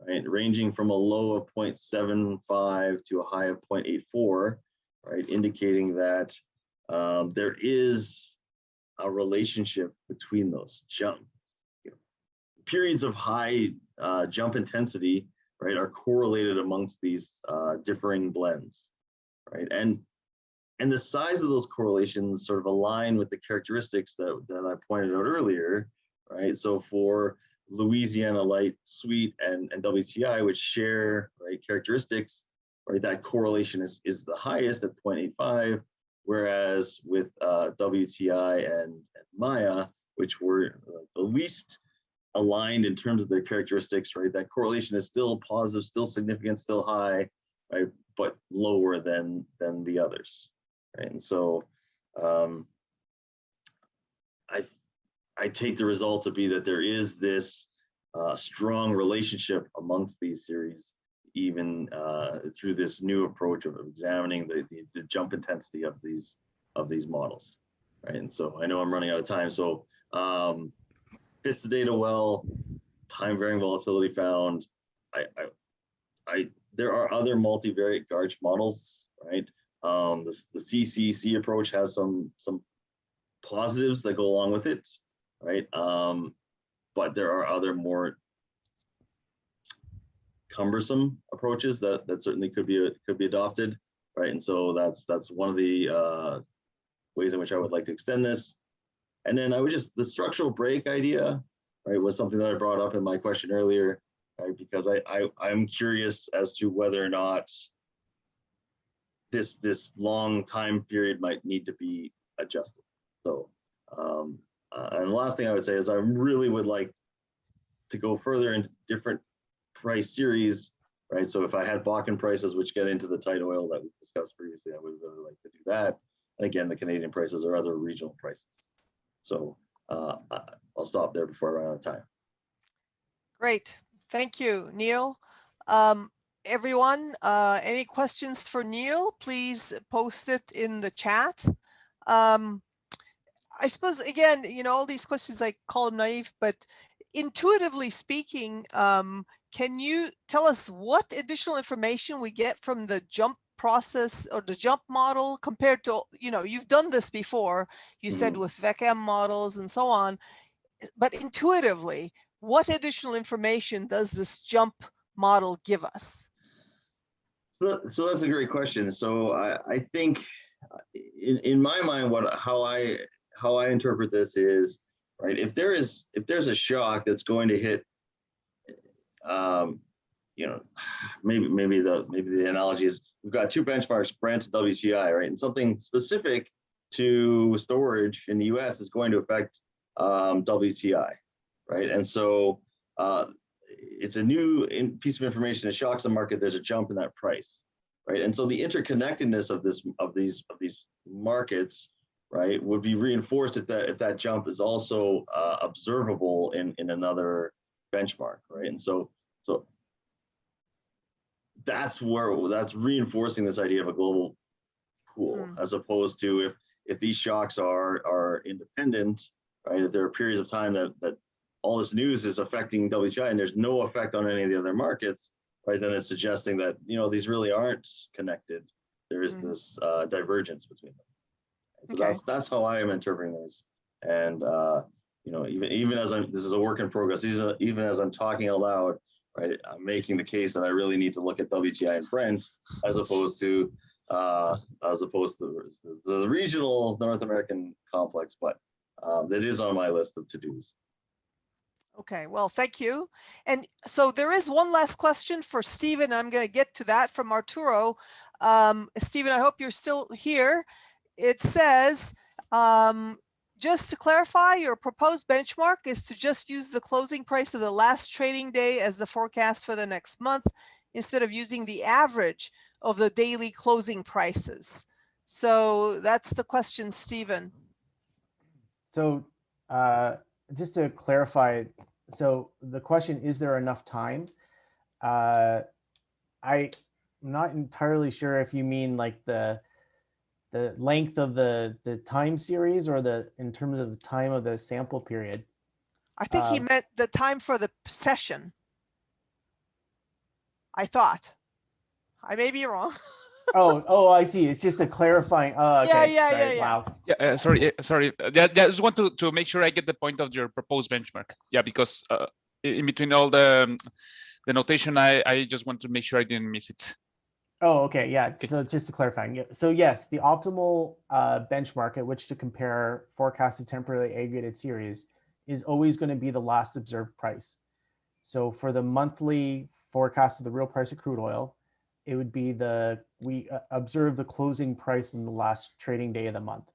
right, ranging from a low of 0.75 to a high of 0.84, right, indicating that there is a relationship between those periods of high jump intensity, right, are correlated amongst these differing blends, right? And the size of those correlations sort of align with the characteristics that I pointed out earlier, right? So for Louisiana Light, Sweet, and WTI, which share, right, characteristics, right, that correlation is the highest at 0.85, whereas with WTI and Maya, which were the least aligned in terms of their characteristics, right, that correlation is still positive, still significant, still high, right, but lower than the others, right? And so I I take the result to be that there is this strong relationship amongst these series, even through this new approach of examining the jump intensity of these models, right? And so I know I'm running out of time, so fits the data well, time varying volatility found. There are other multivariate Garch models, right? The CCC approach has some positives that go along with it, right? But there are other more cumbersome approaches that certainly could be adopted, right? And so that's one of the ways in which I would like to extend this. And then the structural break idea, right, was something that I brought up in my question earlier, right? Because I'm curious as to whether or not this long time period might need to be adjusted. So, and the last thing I would say is I really would like to go further into different price series, right? So if I had Bakken prices, which get into the tight oil that we discussed previously, I would really like to do that. And again, the Canadian prices are other regional prices. So I'll stop there before I run out of time. Great. Thank you, Neil. Everyone, any questions for Neil, please post it in the chat. I suppose, again, all these questions, I call them naive, but intuitively speaking, can you tell us what additional information we get from the jump process or the jump model compared to, you've done this before, you said with VECM models and so on, but intuitively, what additional information does this jump model give us? So that's a great question. So I think in my mind, how I interpret this is, right, if there's a shock that's going to hit, maybe the analogy is we've got two benchmarks, Brent and WTI, right? And something specific to storage in the US is going to affect WTI, right? And so it's a new piece of information that shocks the market. There's a jump in that price, right? And so the interconnectedness of these markets, right, would be reinforced if that jump is also observable in another benchmark, right? And so that's reinforcing this idea of a global pool, as opposed to if these shocks are independent, right? If there are periods of time that all this news is affecting WTI and there's no effect on any of the other markets, right? Then it's suggesting that these really aren't connected. There is this divergence between them. So that's how I am interpreting this. And even as this is a work in progress, even as I'm talking out loud, right, I'm making the case that I really need to look at WTI and Brent as opposed to the regional North American complex, but that is on my list of to-dos. Okay, well, thank you. And so there is one last question for Stephen. I'm going to get to that from Arturo. Stephen, I hope you're still here. It says, just to clarify, your proposed benchmark is to just use the closing price of the last trading day as the forecast for the next month, instead of using the average of the daily closing prices. So that's the question, Stephen. So just to clarify, so the question, is there enough time? I'm not entirely sure if you mean like the length of the time series or in terms of the time of the sample period. I think he meant the time for the session. I thought. I may be wrong. Oh, I see. It's just a clarifying. Okay. Yeah. Wow. Yeah, sorry. Yeah, I just want to make sure I get the point of your proposed benchmark. Yeah, because in between all the notation, I just want to make sure I didn't miss it. Oh, okay. Yeah. Okay. So just to clarify. So yes, the optimal benchmark at which to compare forecasted temporarily aggregated series is always going to be the last observed price. So for the monthly forecast of the real price of crude oil, it would be we observe the closing price in the last trading day of the month.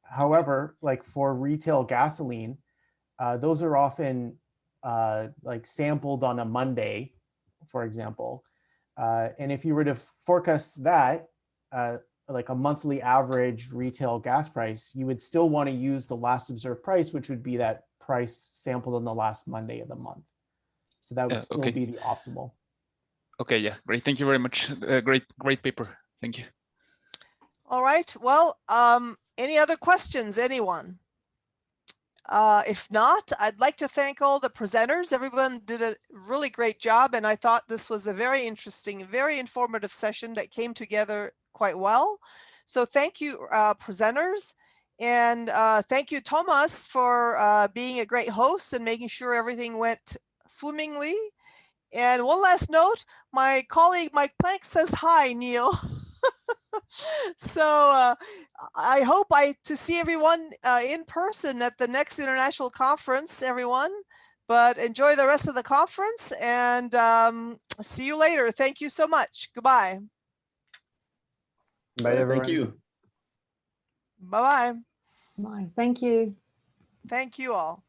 However, like for retail gasoline, those are often like sampled on a Monday, for example. And if you were to forecast that, like a monthly average retail gas price, you would still want to use the last observed price, which would be that price sampled on the last Monday of the month. So that would still okay. be the optimal. Okay, yeah, great. Thank you very much. Great paper. Thank you. All right. Well, any other questions, anyone? If not, I'd like to thank all the presenters. Everyone did a really great job, and I thought this was a very interesting, very informative session that came together quite well. So thank you, presenters, and thank you, Thomas, for being a great host and making sure everything went swimmingly. And one last note, my colleague Mike Plank says hi, Neil. So I hope to see everyone in person at the next international conference, everyone. But enjoy the rest of the conference and see you later. Thank you so much. Goodbye. Bye, everyone. Thank you. Bye-bye. Bye. Thank you. Thank you all.